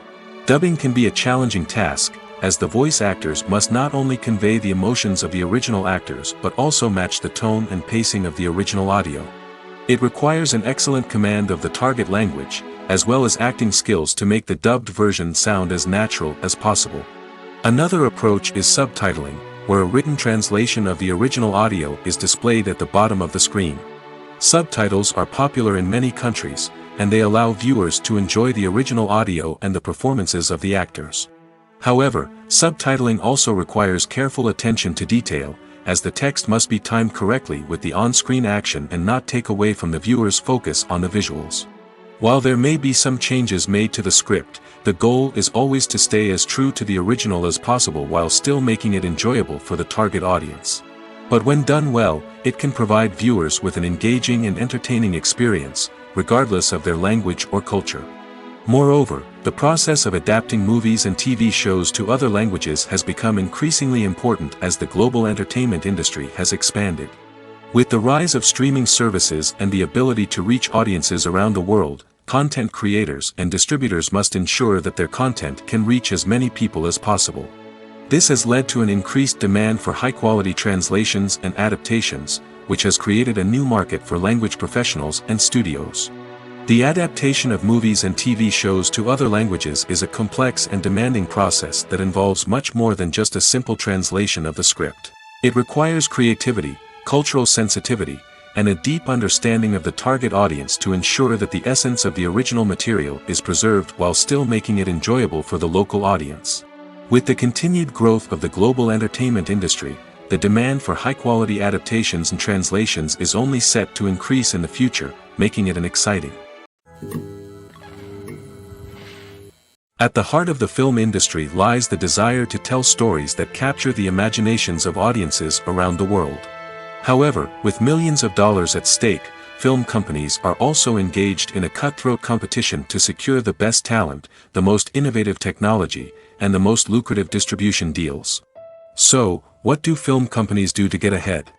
Dubbing can be a challenging task, as the voice actors must not only convey the emotions of the original actors but also match the tone and pacing of the original audio. It requires an excellent command of the target language, as well as acting skills to make the dubbed version sound as natural as possible. Another approach is subtitling, where a written translation of the original audio is displayed at the bottom of the screen. Subtitles are popular in many countries, and they allow viewers to enjoy the original audio and the performances of the actors. However, subtitling also requires careful attention to detail, as the text must be timed correctly with the on-screen action and not take away from the viewer's focus on the visuals. While there may be some changes made to the script, the goal is always to stay as true to the original as possible while still making it enjoyable for the target audience. But when done well, it can provide viewers with an engaging and entertaining experience, regardless of their language or culture. Moreover, the process of adapting movies and TV shows to other languages has become increasingly important as the global entertainment industry has expanded. With the rise of streaming services and the ability to reach audiences around the world, content creators and distributors must ensure that their content can reach as many people as possible. This has led to an increased demand for high-quality translations and adaptations, which has created a new market for language professionals and studios. The adaptation of movies and TV shows to other languages is a complex and demanding process that involves much more than just a simple translation of the script. It requires creativity, cultural sensitivity, and a deep understanding of the target audience to ensure that the essence of the original material is preserved while still making it enjoyable for the local audience. With the continued growth of the global entertainment industry, the demand for high-quality adaptations and translations is only set to increase in the future, making it an exciting At the heart of the film industry lies the desire to tell stories that capture the imaginations of audiences around the world. However, with millions of dollars at stake, film companies are also engaged in a cutthroat competition to secure the best talent, the most innovative technology, and the most lucrative distribution deals. So, what do film companies do to get ahead?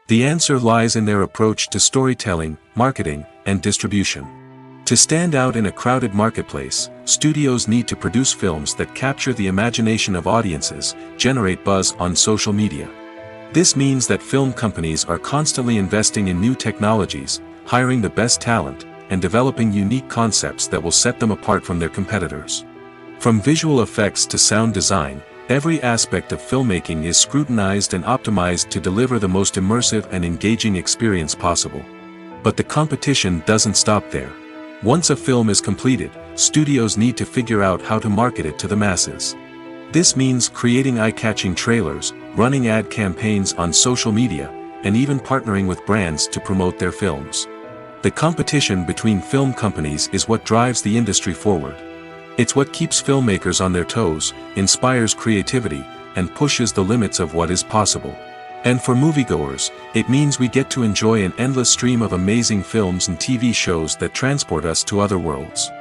The answer lies in their approach to storytelling, marketing, and distribution. To stand out in a crowded marketplace, studios need to produce films that capture the imagination of audiences, generate buzz on social media. This means that film companies are constantly investing in new technologies, hiring the best talent, and developing unique concepts that will set them apart from their competitors. From visual effects to sound design, every aspect of filmmaking is scrutinized and optimized to deliver the most immersive and engaging experience possible. But the competition doesn't stop there. Once a film is completed, studios need to figure out how to market it to the masses. This means creating eye-catching trailers, running ad campaigns on social media, and even partnering with brands to promote their films. The competition between film companies is what drives the industry forward. It's what keeps filmmakers on their toes, inspires creativity, and pushes the limits of what is possible. And for moviegoers, it means we get to enjoy an endless stream of amazing films and TV shows that transport us to other worlds.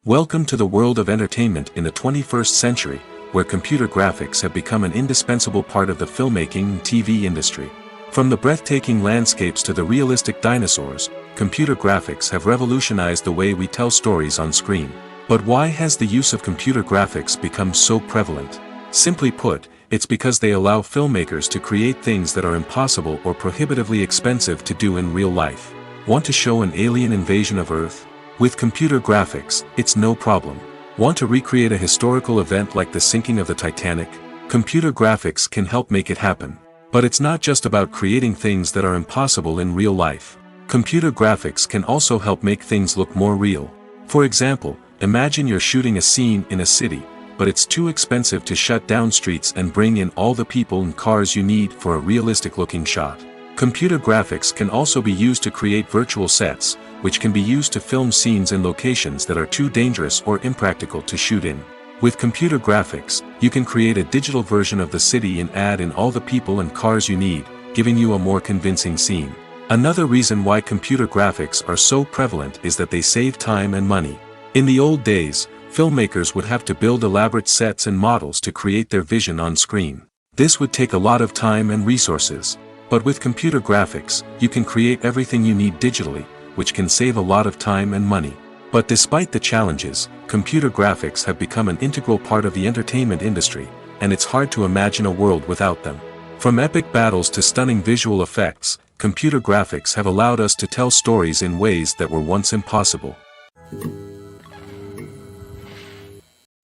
Welcome to the world of entertainment in the 21st century, where computer graphics have become an indispensable part of the filmmaking and TV industry. From the breathtaking landscapes to the realistic dinosaurs, computer graphics have revolutionized the way we tell stories on screen. But why has the use of computer graphics become so prevalent? Simply put, it's because they allow filmmakers to create things that are impossible or prohibitively expensive to do in real life. Want to show an alien invasion of Earth? With computer graphics, it's no problem. Want to recreate a historical event like the sinking of the Titanic? Computer graphics can help make it happen. But it's not just about creating things that are impossible in real life. Computer graphics can also help make things look more real. For example, imagine you're shooting a scene in a city, but it's too expensive to shut down streets and bring in all the people and cars you need for a realistic-looking shot. Computer graphics can also be used to create virtual sets, which can be used to film scenes in locations that are too dangerous or impractical to shoot in. With computer graphics, you can create a digital version of the city and add in all the people and cars you need, giving you a more convincing scene. Another reason why computer graphics are so prevalent is that they save time and money. In the old days, filmmakers would have to build elaborate sets and models to create their vision on screen. This would take a lot of time and resources. But with computer graphics, you can create everything you need digitally, which can save a lot of time and money. But despite the challenges, computer graphics have become an integral part of the entertainment industry, and it's hard to imagine a world without them. From epic battles to stunning visual effects, computer graphics have allowed us to tell stories in ways that were once impossible.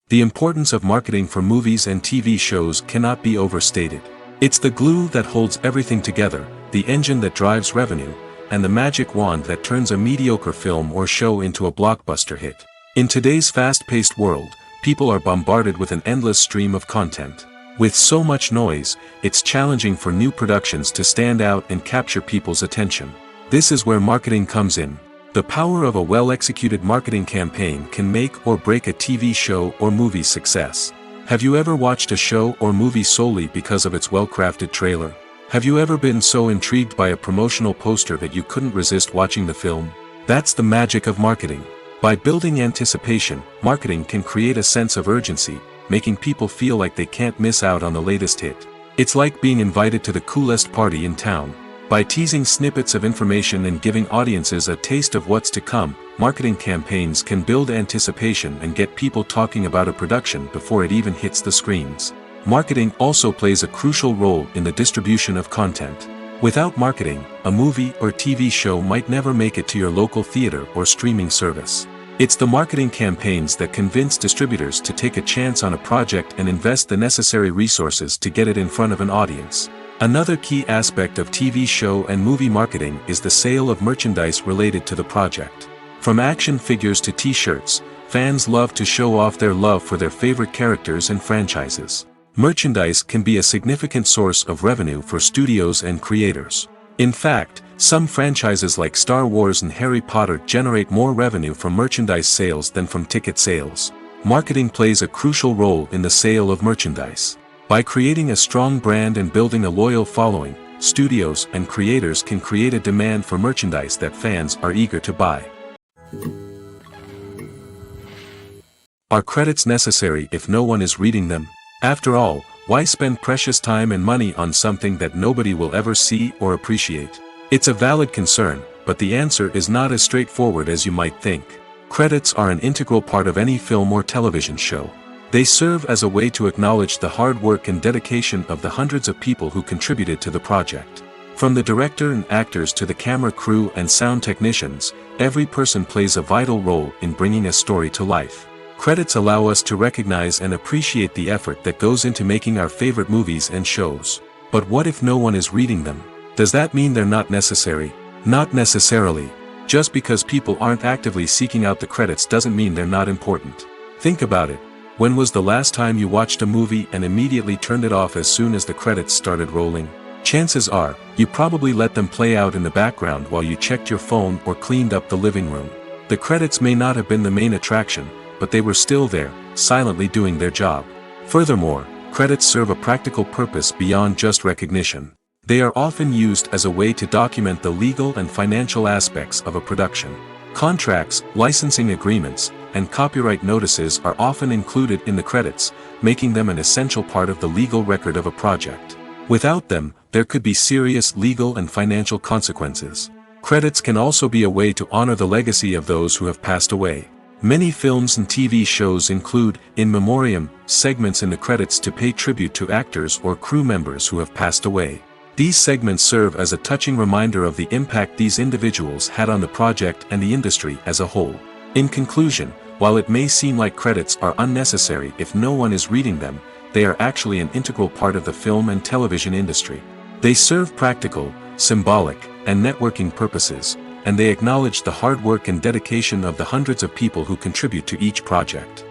The importance of marketing for movies and TV shows cannot be overstated. It's the glue that holds everything together, the engine that drives revenue, and the magic wand that turns a mediocre film or show into a blockbuster hit. In today's fast-paced world, people are bombarded with an endless stream of content. With so much noise, it's challenging for new productions to stand out and capture people's attention. This is where marketing comes in. The power of a well-executed marketing campaign can make or break a TV show or movie's success. Have you ever watched a show or movie solely because of its well-crafted trailer? Have you ever been so intrigued by a promotional poster that you couldn't resist watching the film? That's the magic of marketing. By building anticipation, marketing can create a sense of urgency, making people feel like they can't miss out on the latest hit. It's like being invited to the coolest party in town. By teasing snippets of information and giving audiences a taste of what's to come, marketing campaigns can build anticipation and get people talking about a production before it even hits the screens. Marketing also plays a crucial role in the distribution of content. Without marketing, a movie or TV show might never make it to your local theater or streaming service. It's the marketing campaigns that convince distributors to take a chance on a project and invest the necessary resources to get it in front of an audience. Another key aspect of TV show and movie marketing is the sale of merchandise related to the project. From action figures to t-shirts, fans love to show off their love for their favorite characters and franchises. Merchandise can be a significant source of revenue for studios and creators. In fact, Some franchises like Star Wars and Harry Potter generate more revenue from merchandise sales than from ticket sales. Marketing plays a crucial role in the sale of merchandise. By creating a strong brand and building a loyal following, studios and creators can create a demand for merchandise that fans are eager to buy. Are credits necessary if no one is reading them? After all, why spend precious time and money on something that nobody will ever see or appreciate? It's a valid concern, but the answer is not as straightforward as you might think. Credits are an integral part of any film or television show. They serve as a way to acknowledge the hard work and dedication of the hundreds of people who contributed to the project. From the director and actors to the camera crew and sound technicians, every person plays a vital role in bringing a story to life. Credits allow us to recognize and appreciate the effort that goes into making our favorite movies and shows. But what if no one is reading them? Does that mean they're not necessary? Not necessarily. Just because people aren't actively seeking out the credits doesn't mean they're not important. Think about it. When was the last time you watched a movie and immediately turned it off as soon as the credits started rolling? Chances are, you probably let them play out in the background while you checked your phone or cleaned up the living room. The credits may not have been the main attraction, but they were still there, silently doing their job. Furthermore, credits serve a practical purpose beyond just recognition. They are often used as a way to document the legal and financial aspects of a production. Contracts, licensing agreements, and copyright notices are often included in the credits, making them an essential part of the legal record of a project. Without them, there could be serious legal and financial consequences. Credits can also be a way to honor the legacy of those who have passed away. Many films and TV shows include, in memoriam, segments in the credits to pay tribute to actors or crew members who have passed away. These segments serve as a touching reminder of the impact these individuals had on the project and the industry as a whole. In conclusion, while it may seem like credits are unnecessary if no one is reading them, they are actually an integral part of the film and television industry. They serve practical, symbolic, and networking purposes, and they acknowledge the hard work and dedication of the hundreds of people who contribute to each project.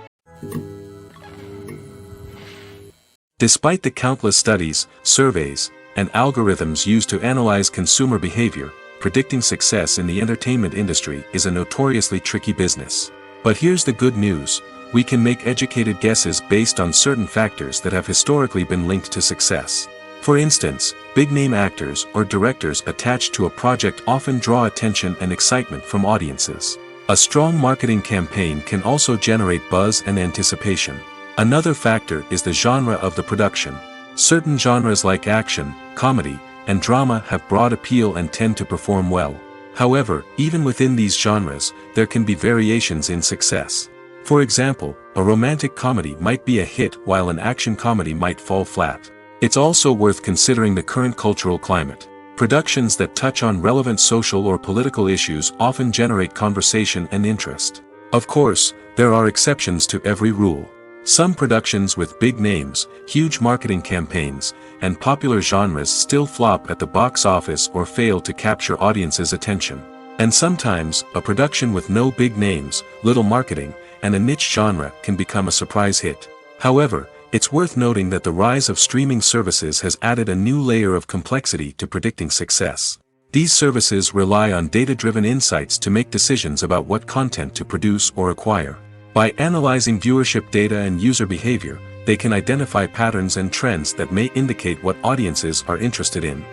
Despite the countless studies, surveys, and algorithms used to analyze consumer behavior, predicting success in the entertainment industry is a notoriously tricky business. But here's the good news: we can make educated guesses based on certain factors that have historically been linked to success. For instance, big-name actors or directors attached to a project often draw attention and excitement from audiences. A strong marketing campaign can also generate buzz and anticipation. Another factor is the genre of the production. Certain genres like action, comedy, and drama have broad appeal and tend to perform well. However, even within these genres, there can be variations in success. For example, a romantic comedy might be a hit while an action comedy might fall flat. It's also worth considering the current cultural climate. Productions that touch on relevant social or political issues often generate conversation and interest. Of course, there are exceptions to every rule. Some productions with big names, huge marketing campaigns, and popular genres still flop at the box office or fail to capture audiences' attention. And sometimes, a production with no big names, little marketing, and a niche genre can become a surprise hit. However, it's worth noting that the rise of streaming services has added a new layer of complexity to predicting success. These services rely on data-driven insights to make decisions about what content to produce or acquire. By analyzing viewership data and user behavior, they can identify patterns and trends that may indicate what audiences are interested in.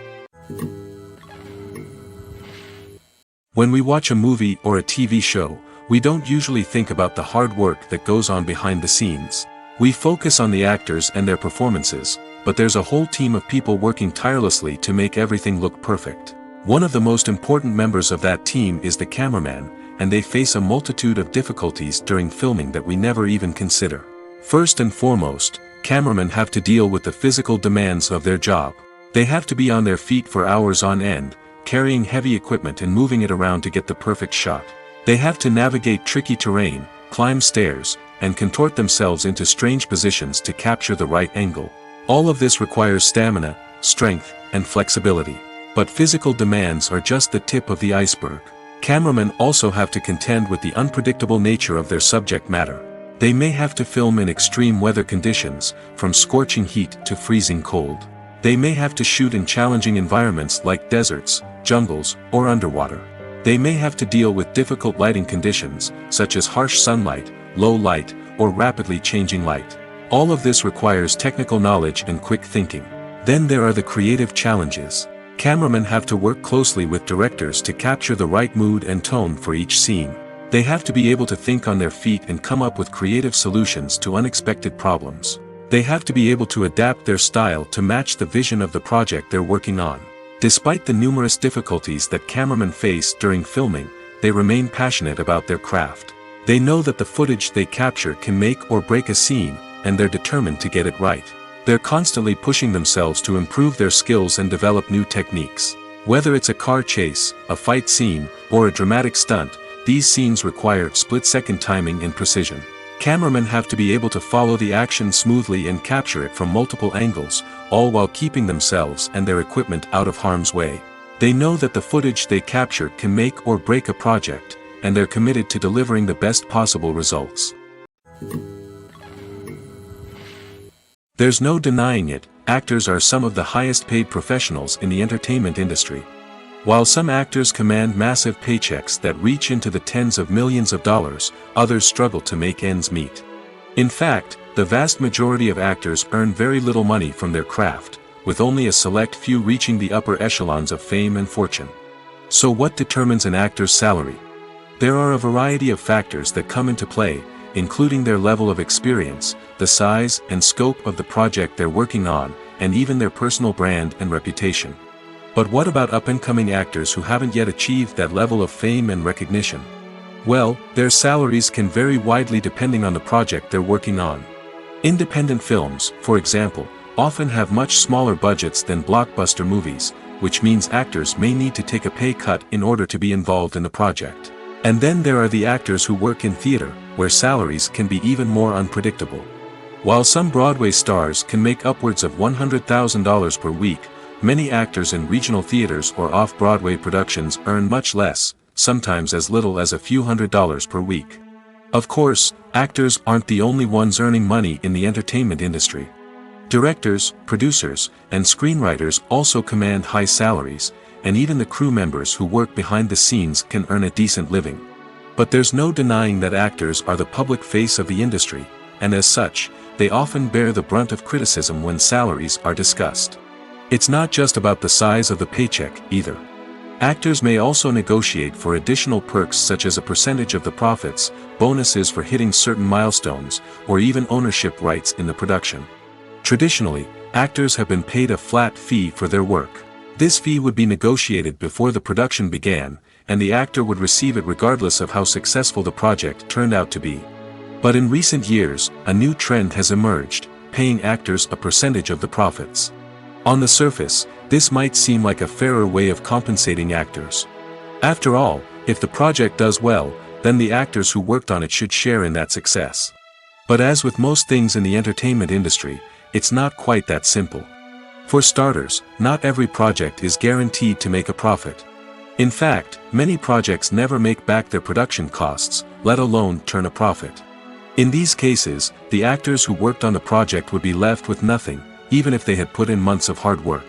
When we watch a movie or a TV show, we don't usually think about the hard work that goes on behind the scenes. We focus on the actors and their performances, but there's a whole team of people working tirelessly to make everything look perfect. One of the most important members of that team is the cameraman, and they face a multitude of difficulties during filming that we never even consider. First and foremost, cameramen have to deal with the physical demands of their job. They have to be on their feet for hours on end, carrying heavy equipment and moving it around to get the perfect shot. They have to navigate tricky terrain, climb stairs, and contort themselves into strange positions to capture the right angle. All of this requires stamina, strength, and flexibility. But physical demands are just the tip of the iceberg. Cameramen also have to contend with the unpredictable nature of their subject matter. They may have to film in extreme weather conditions, from scorching heat to freezing cold. They may have to shoot in challenging environments like deserts, jungles, or underwater. They may have to deal with difficult lighting conditions, such as harsh sunlight, low light, or rapidly changing light. All of this requires technical knowledge and quick thinking. Then there are the creative challenges. Cameramen have to work closely with directors to capture the right mood and tone for each scene. They have to be able to think on their feet and come up with creative solutions to unexpected problems. They have to be able to adapt their style to match the vision of the project they're working on. Despite the numerous difficulties that cameramen face during filming, they remain passionate about their craft. They know that the footage they capture can make or break a scene, and they're determined to get it right. They're constantly pushing themselves to improve their skills and develop new techniques. Whether it's a car chase, a fight scene, or a dramatic stunt, these scenes require split-second timing and precision. Cameramen have to be able to follow the action smoothly and capture it from multiple angles, all while keeping themselves and their equipment out of harm's way. They know that the footage they capture can make or break a project, and they're committed to delivering the best possible results. There's no denying it, actors are some of the highest paid professionals in the entertainment industry. While some actors command massive paychecks that reach into the tens of millions of dollars, others struggle to make ends meet. In fact, the vast majority of actors earn very little money from their craft, with only a select few reaching the upper echelons of fame and fortune. So what determines an actor's salary? There are a variety of factors that come into play, including their level of experience, the size and scope of the project they're working on, and even their personal brand and reputation. But what about up-and-coming actors who haven't yet achieved that level of fame and recognition? Well, their salaries can vary widely depending on the project they're working on. Independent films, for example, often have much smaller budgets than blockbuster movies, which means actors may need to take a pay cut in order to be involved in the project. And then there are the actors who work in theater, where salaries can be even more unpredictable. While some Broadway stars can make upwards of $100,000 per week, many actors in regional theaters or off-Broadway productions earn much less, sometimes as little as a few $100s per week. Of course, actors aren't the only ones earning money in the entertainment industry. Directors, producers, and screenwriters also command high salaries, and even the crew members who work behind the scenes can earn a decent living. But there's no denying that actors are the public face of the industry, and as such, they often bear the brunt of criticism when salaries are discussed. It's not just about the size of the paycheck, either. Actors may also negotiate for additional perks such as a percentage of the profits, bonuses for hitting certain milestones, or even ownership rights in the production. Traditionally, actors have been paid a flat fee for their work. This fee would be negotiated before the production began, and the actor would receive it regardless of how successful the project turned out to be. But in recent years, a new trend has emerged, paying actors a percentage of the profits. On the surface, this might seem like a fairer way of compensating actors. After all, if the project does well, then the actors who worked on it should share in that success. But as with most things in the entertainment industry, it's not quite that simple. For starters, not every project is guaranteed to make a profit. In fact, many projects never make back their production costs, let alone turn a profit. In these cases, the actors who worked on the project would be left with nothing, even if they had put in months of hard work.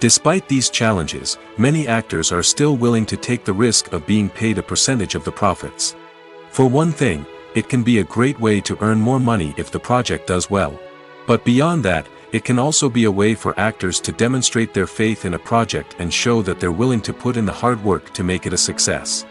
Despite these challenges, many actors are still willing to take the risk of being paid a percentage of the profits. For one thing, it can be a great way to earn more money if the project does well. But beyond that, it can also be a way for actors to demonstrate their faith in a project and show that they're willing to put in the hard work to make it a success.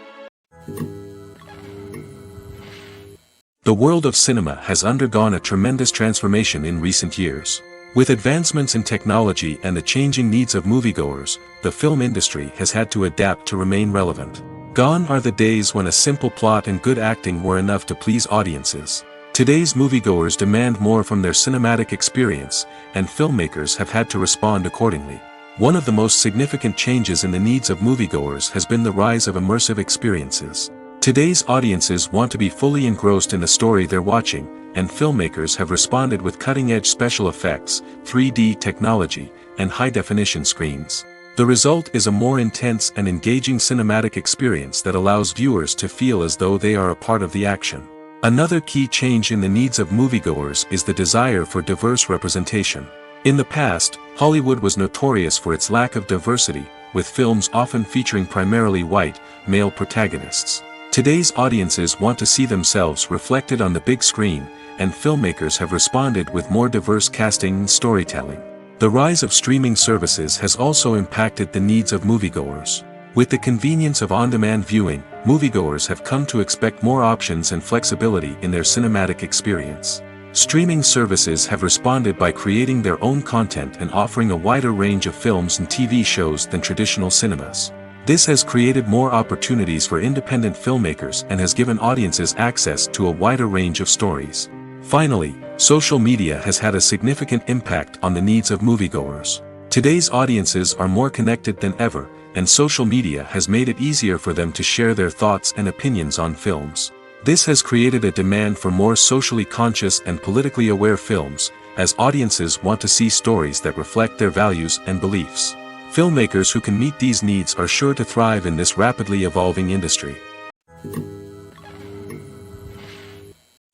The world of cinema has undergone a tremendous transformation in recent years. With advancements in technology and the changing needs of moviegoers, the film industry has had to adapt to remain relevant. Gone are the days when a simple plot and good acting were enough to please audiences. Today's moviegoers demand more from their cinematic experience, and filmmakers have had to respond accordingly. One of the most significant changes in the needs of moviegoers has been the rise of immersive experiences. Today's audiences want to be fully engrossed in the story they're watching, and filmmakers have responded with cutting-edge special effects, 3D technology, and high-definition screens. The result is a more intense and engaging cinematic experience that allows viewers to feel as though they are a part of the action. Another key change in the needs of moviegoers is the desire for diverse representation. In the past, Hollywood was notorious for its lack of diversity, with films often featuring primarily white, male protagonists. Today's audiences want to see themselves reflected on the big screen, and filmmakers have responded with more diverse casting and storytelling. The rise of streaming services has also impacted the needs of moviegoers. With the convenience of on-demand viewing, moviegoers have come to expect more options and flexibility in their cinematic experience. Streaming services have responded by creating their own content and offering a wider range of films and TV shows than traditional cinemas. This has created more opportunities for independent filmmakers and has given audiences access to a wider range of stories. Finally, social media has had a significant impact on the needs of moviegoers. Today's audiences are more connected than ever, and social media has made it easier for them to share their thoughts and opinions on films. This has created a demand for more socially conscious and politically aware films, as audiences want to see stories that reflect their values and beliefs. Filmmakers who can meet these needs are sure to thrive in this rapidly evolving industry.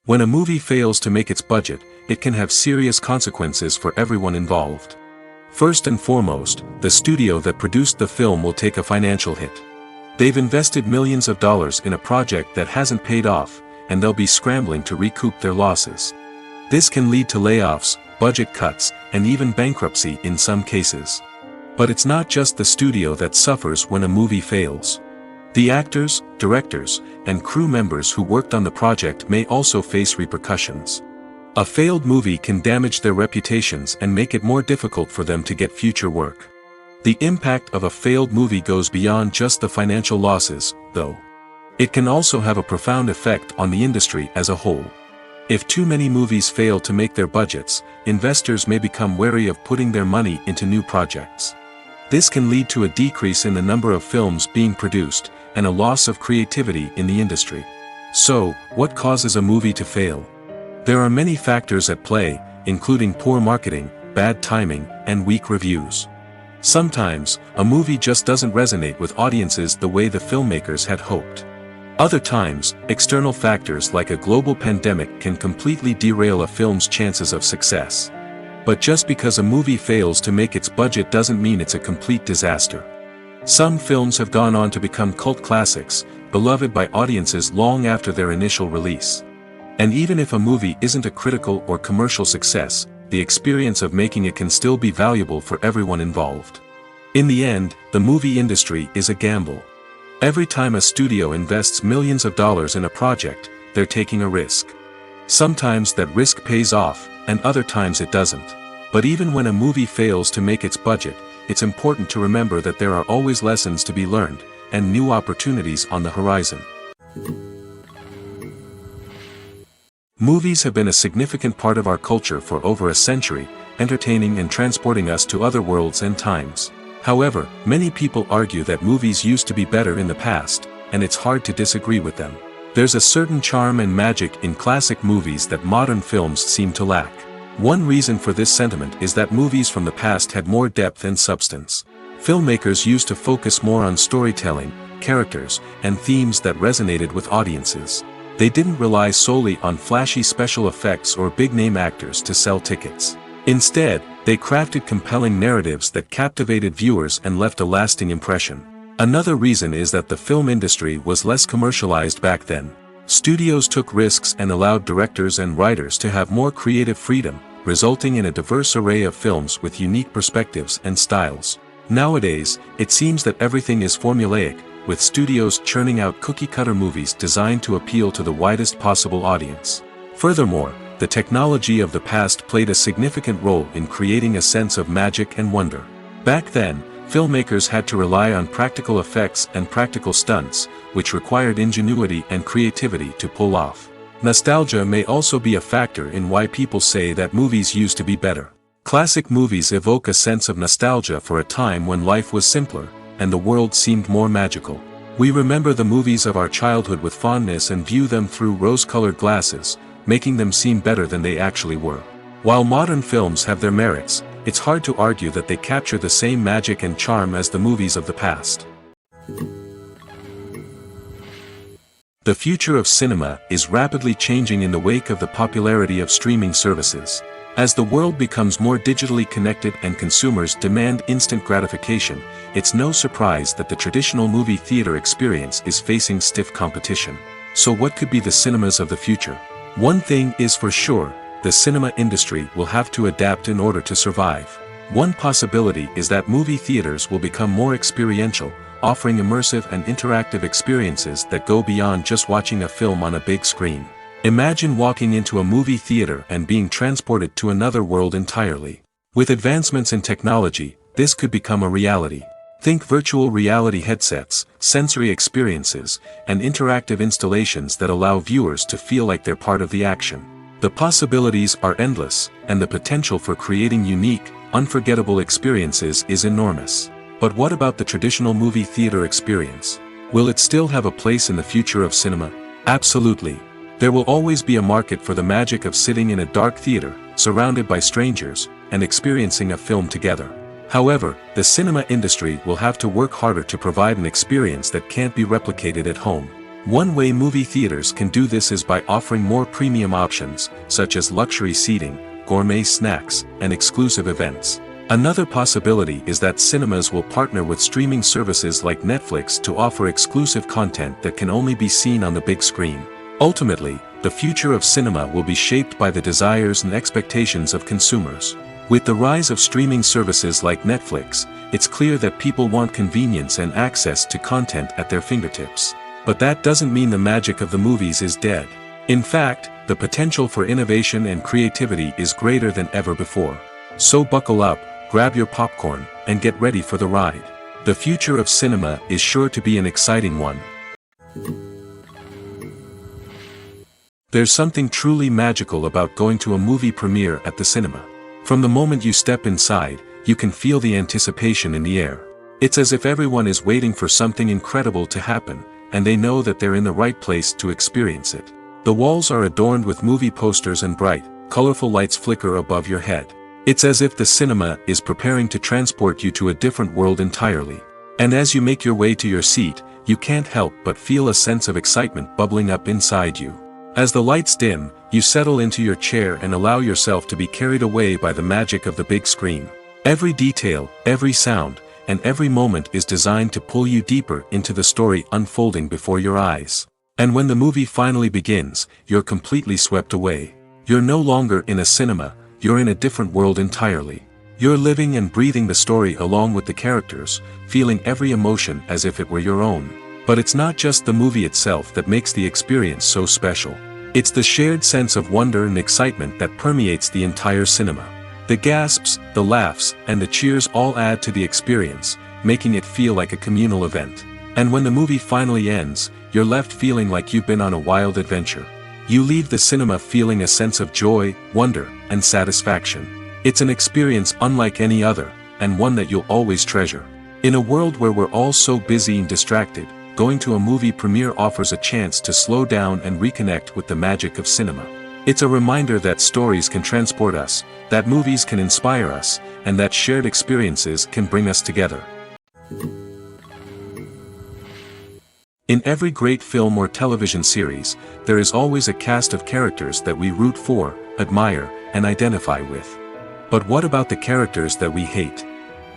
When a movie fails to make its budget, it can have serious consequences for everyone involved. First and foremost, the studio that produced the film will take a financial hit. They've invested millions of dollars in a project that hasn't paid off, and they'll be scrambling to recoup their losses. This can lead to layoffs, budget cuts, and even bankruptcy in some cases. But it's not just the studio that suffers when a movie fails. The actors, directors, and crew members who worked on the project may also face repercussions. A failed movie can damage their reputations and make it more difficult for them to get future work. The impact of a failed movie goes beyond just the financial losses, though. It can also have a profound effect on the industry as a whole. If too many movies fail to make their budgets, investors may become wary of putting their money into new projects. This can lead to a decrease in the number of films being produced, and a loss of creativity in the industry. So, what causes a movie to fail? There are many factors at play, including poor marketing, bad timing, and weak reviews. Sometimes, a movie just doesn't resonate with audiences the way the filmmakers had hoped. Other times, external factors like a global pandemic can completely derail a film's chances of success. But just because a movie fails to make its budget doesn't mean it's a complete disaster. Some films have gone on to become cult classics, beloved by audiences long after their initial release. And even if a movie isn't a critical or commercial success, the experience of making it can still be valuable for everyone involved. In the end, the movie industry is a gamble. Every time a studio invests millions of dollars in a project, they're taking a risk. Sometimes that risk pays off, and other times it doesn't. But even when a movie fails to make its budget, it's important to remember that there are always lessons to be learned, and new opportunities on the horizon. Movies have been a significant part of our culture for over a century, entertaining and transporting us to other worlds and times. However, many people argue that movies used to be better in the past, and it's hard to disagree with them. There's a certain charm and magic in classic movies that modern films seem to lack. One reason for this sentiment is that movies from the past had more depth and substance. Filmmakers used to focus more on storytelling, characters, and themes that resonated with audiences. They didn't rely solely on flashy special effects or big-name actors to sell tickets. Instead, they crafted compelling narratives that captivated viewers and left a lasting impression. Another reason is that the film industry was less commercialized back then. Studios took risks and allowed directors and writers to have more creative freedom, resulting in a diverse array of films with unique perspectives and styles. Nowadays, it seems that everything is formulaic, with studios churning out cookie-cutter movies designed to appeal to the widest possible audience. Furthermore, the technology of the past played a significant role in creating a sense of magic and wonder. Back then, filmmakers had to rely on practical effects and practical stunts, which required ingenuity and creativity to pull off. Nostalgia may also be a factor in why people say that movies used to be better. Classic movies evoke a sense of nostalgia for a time when life was simpler, and the world seemed more magical. We remember the movies of our childhood with fondness and view them through rose-colored glasses, making them seem better than they actually were. While modern films have their merits, it's hard to argue that they capture the same magic and charm as the movies of the past. The future of cinema is rapidly changing in the wake of the popularity of streaming services. As the world becomes more digitally connected and consumers demand instant gratification, it's no surprise that the traditional movie theater experience is facing stiff competition. So what could be the cinemas of the future? One thing is for sure, the cinema industry will have to adapt in order to survive. One possibility is that movie theaters will become more experiential, offering immersive and interactive experiences that go beyond just watching a film on a big screen. Imagine walking into a movie theater and being transported to another world entirely. With advancements in technology, this could become a reality. Think virtual reality headsets, sensory experiences, and interactive installations that allow viewers to feel like they're part of the action. The possibilities are endless, and the potential for creating unique, unforgettable experiences is enormous. But what about the traditional movie theater experience? Will it still have a place in the future of cinema? Absolutely. There will always be a market for the magic of sitting in a dark theater, surrounded by strangers, and experiencing a film together. However, the cinema industry will have to work harder to provide an experience that can't be replicated at home. One way movie theaters can do this is by offering more premium options, such as luxury seating, gourmet snacks, and exclusive events. Another possibility is that cinemas will partner with streaming services like Netflix to offer exclusive content that can only be seen on the big screen. Ultimately, the future of cinema will be shaped by the desires and expectations of consumers. With the rise of streaming services like Netflix, it's clear that people want convenience and access to content at their fingertips. But that doesn't mean the magic of the movies is dead. In fact, the potential for innovation and creativity is greater than ever before. So buckle up, grab your popcorn, and get ready for the ride. The future of cinema is sure to be an exciting one. There's something truly magical about going to a movie premiere at the cinema. From the moment you step inside, you can feel the anticipation in the air. It's as if everyone is waiting for something incredible to happen, and they know that they're in the right place to experience it. The walls are adorned with movie posters and bright, colorful lights flicker above your head. It's as if the cinema is preparing to transport you to a different world entirely. And as you make your way to your seat, you can't help but feel a sense of excitement bubbling up inside you. As the lights dim, you settle into your chair and allow yourself to be carried away by the magic of the big screen. Every detail, every sound, and every moment is designed to pull you deeper into the story unfolding before your eyes. And when the movie finally begins, you're completely swept away. You're no longer in a cinema, you're in a different world entirely. You're living and breathing the story along with the characters, feeling every emotion as if it were your own. But it's not just the movie itself that makes the experience so special. It's the shared sense of wonder and excitement that permeates the entire cinema. The gasps, the laughs, and the cheers all add to the experience, making it feel like a communal event. And when the movie finally ends, you're left feeling like you've been on a wild adventure. You leave the cinema feeling a sense of joy, wonder, and satisfaction. It's an experience unlike any other, and one that you'll always treasure. In a world where we're all so busy and distracted, going to a movie premiere offers a chance to slow down and reconnect with the magic of cinema. It's a reminder that stories can transport us, that movies can inspire us, and that shared experiences can bring us together. In every great film or television series, there is always a cast of characters that we root for, admire, and identify with. But what about the characters that we hate?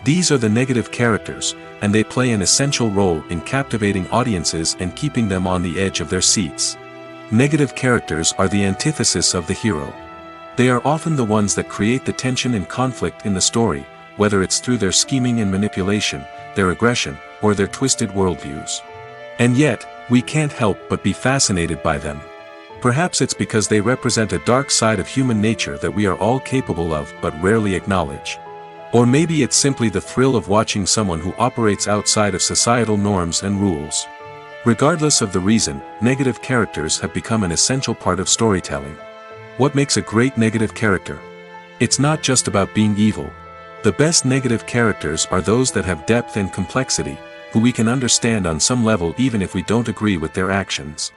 These are the negative characters, and they play an essential role in captivating audiences and keeping them on the edge of their seats. Negative characters are the antithesis of the hero. They are often the ones that create the tension and conflict in the story, whether it's through their scheming and manipulation, their aggression, or their twisted worldviews. And yet, we can't help but be fascinated by them. Perhaps it's because they represent a dark side of human nature that we are all capable of but rarely acknowledge. Or maybe it's simply the thrill of watching someone who operates outside of societal norms and rules. Regardless of the reason, negative characters have become an essential part of storytelling. What makes a great negative character? It's not just about being evil. The best negative characters are those that have depth and complexity, who we can understand on some level even if we don't agree with their actions.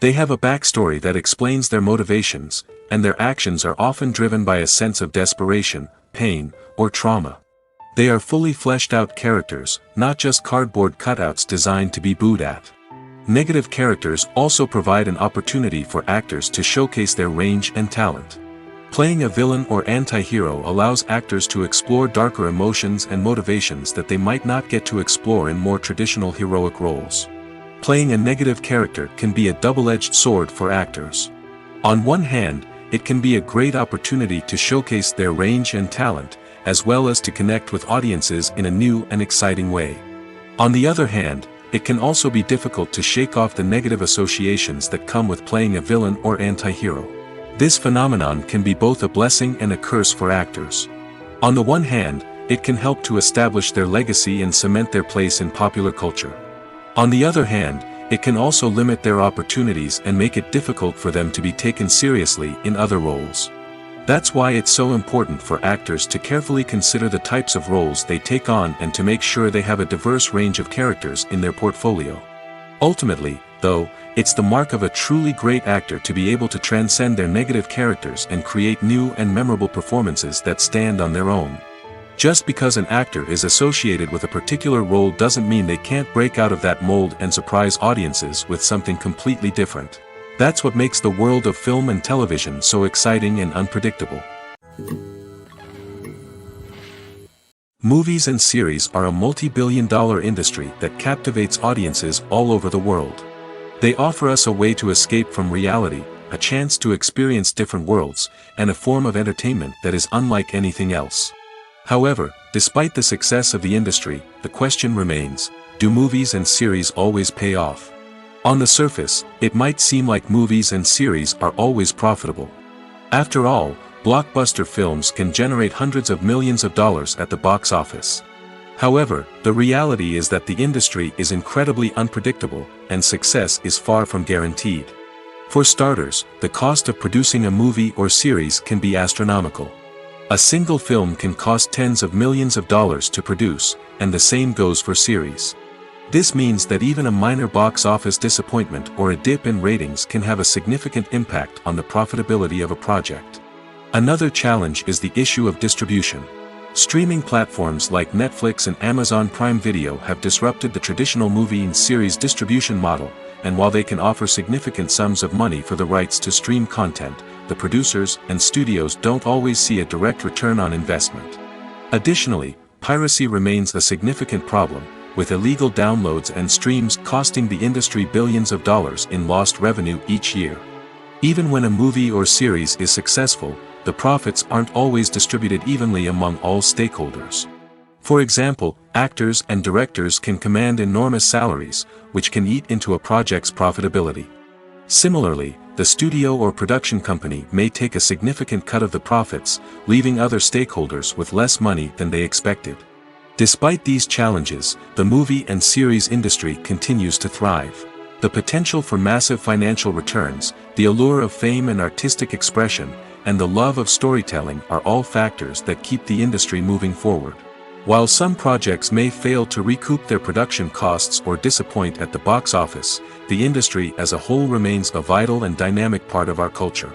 They have a backstory that explains their motivations, and their actions are often driven by a sense of desperation, pain, or trauma. They are fully fleshed out characters, not just cardboard cutouts designed to be booed at. Negative characters also provide an opportunity for actors to showcase their range and talent. Playing a villain or anti-hero allows actors to explore darker emotions and motivations that they might not get to explore in more traditional heroic roles. Playing a negative character can be a double-edged sword for actors. On one hand, it can be a great opportunity to showcase their range and talent, as well as to connect with audiences in a new and exciting way. On the other hand, it can also be difficult to shake off the negative associations that come with playing a villain or anti-hero. This phenomenon can be both a blessing and a curse for actors. On the one hand, it can help to establish their legacy and cement their place in popular culture. On the other hand, it can also limit their opportunities and make it difficult for them to be taken seriously in other roles. That's why it's so important for actors to carefully consider the types of roles they take on and to make sure they have a diverse range of characters in their portfolio. Ultimately, though, it's the mark of a truly great actor to be able to transcend their negative characters and create new and memorable performances that stand on their own. Just because an actor is associated with a particular role doesn't mean they can't break out of that mold and surprise audiences with something completely different. That's what makes the world of film and television so exciting and unpredictable. Movies and series are a multi-billion-dollar industry that captivates audiences all over the world. They offer us a way to escape from reality, a chance to experience different worlds, and a form of entertainment that is unlike anything else. However, despite the success of the industry, the question remains, do movies and series always pay off? On the surface, it might seem like movies and series are always profitable. After all, blockbuster films can generate hundreds of millions of dollars at the box office. However, the reality is that the industry is incredibly unpredictable, and success is far from guaranteed. For starters, the cost of producing a movie or series can be astronomical. A single film can cost tens of millions of dollars to produce, and the same goes for series. This means that even a minor box office disappointment or a dip in ratings can have a significant impact on the profitability of a project. Another challenge is the issue of distribution. Streaming platforms like Netflix and Amazon Prime Video have disrupted the traditional movie and series distribution model, and while they can offer significant sums of money for the rights to stream content, the producers and studios don't always see a direct return on investment. Additionally, piracy remains a significant problem, with illegal downloads and streams costing the industry billions of dollars in lost revenue each year. Even when a movie or series is successful, the profits aren't always distributed evenly among all stakeholders. For example, actors and directors can command enormous salaries, which can eat into a project's profitability. Similarly, the studio or production company may take a significant cut of the profits, leaving other stakeholders with less money than they expected. Despite these challenges, the movie and series industry continues to thrive. The potential for massive financial returns, the allure of fame and artistic expression, and the love of storytelling are all factors that keep the industry moving forward. While some projects may fail to recoup their production costs or disappoint at the box office, the industry as a whole remains a vital and dynamic part of our culture.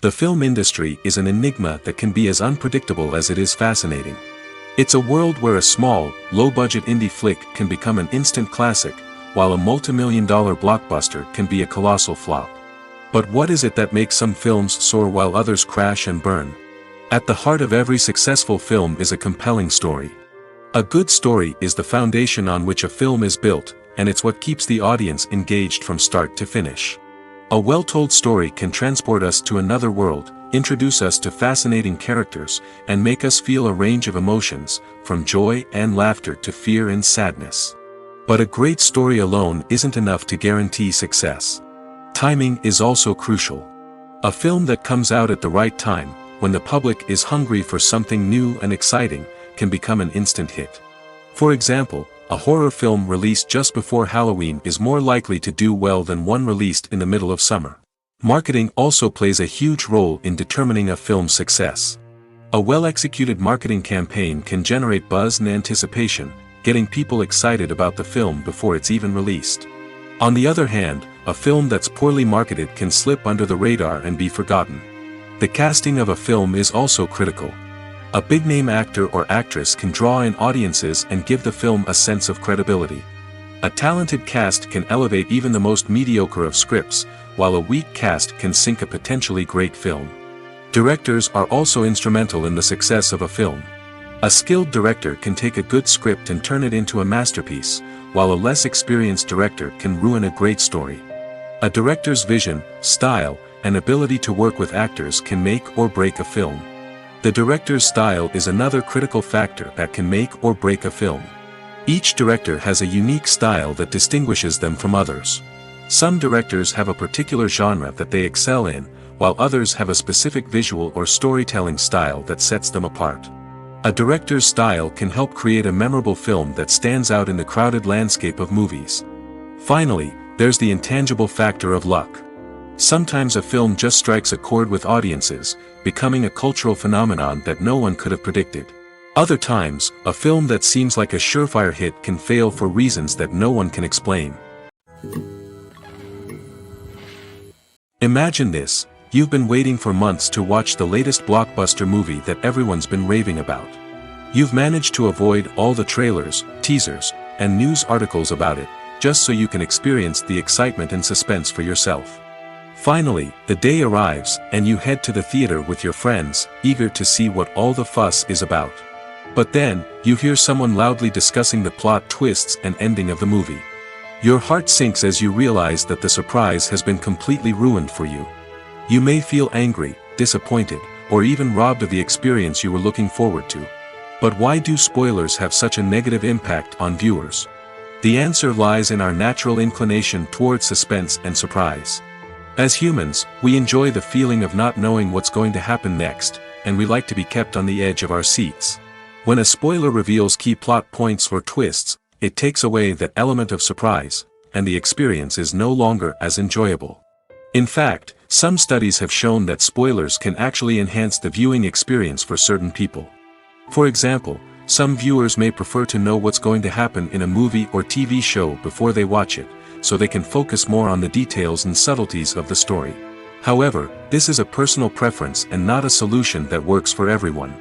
The film industry is an enigma that can be as unpredictable as it is fascinating. It's a world where a small, low-budget indie flick can become an instant classic, while a multi-million-dollar blockbuster can be a colossal flop. But what is it that makes some films soar while others crash and burn? At the heart of every successful film is a compelling story. A good story is the foundation on which a film is built, and it's what keeps the audience engaged from start to finish. A well-told story can transport us to another world, introduce us to fascinating characters, and make us feel a range of emotions, from joy and laughter to fear and sadness. But a great story alone isn't enough to guarantee success. Timing is also crucial. A film that comes out at the right time, when the public is hungry for something new and exciting, can become an instant hit. For example, a horror film released just before Halloween is more likely to do well than one released in the middle of summer. Marketing also plays a huge role in determining a film's success. A well-executed marketing campaign can generate buzz and anticipation, getting people excited about the film before it's even released. On the other hand, a film that's poorly marketed can slip under the radar and be forgotten. The casting of a film is also critical. A big-name actor or actress can draw in audiences and give the film a sense of credibility. A talented cast can elevate even the most mediocre of scripts, while a weak cast can sink a potentially great film. Directors are also instrumental in the success of a film. A skilled director can take a good script and turn it into a masterpiece, while a less experienced director can ruin a great story. A director's vision, style, and ability to work with actors can make or break a film. The director's style is another critical factor that can make or break a film. Each director has a unique style that distinguishes them from others. Some directors have a particular genre that they excel in, while others have a specific visual or storytelling style that sets them apart. A director's style can help create a memorable film that stands out in the crowded landscape of movies. Finally, there's the intangible factor of luck. Sometimes a film just strikes a chord with audiences, becoming a cultural phenomenon that no one could have predicted. Other times, a film that seems like a surefire hit can fail for reasons that no one can explain. Imagine this: you've been waiting for months to watch the latest blockbuster movie that everyone's been raving about. You've managed to avoid all the trailers, teasers, and news articles about it, just so you can experience the excitement and suspense for yourself. Finally, the day arrives, and you head to the theater with your friends, eager to see what all the fuss is about. But then, you hear someone loudly discussing the plot twists and ending of the movie. Your heart sinks as you realize that the surprise has been completely ruined for you. You may feel angry, disappointed, or even robbed of the experience you were looking forward to. But why do spoilers have such a negative impact on viewers? The answer lies in our natural inclination towards suspense and surprise. As humans, we enjoy the feeling of not knowing what's going to happen next, and we like to be kept on the edge of our seats. When a spoiler reveals key plot points or twists, it takes away that element of surprise, and the experience is no longer as enjoyable. In fact, some studies have shown that spoilers can actually enhance the viewing experience for certain people. For example, some viewers may prefer to know what's going to happen in a movie or TV show before they watch it, so they can focus more on the details and subtleties of the story. However, this is a personal preference and not a solution that works for everyone.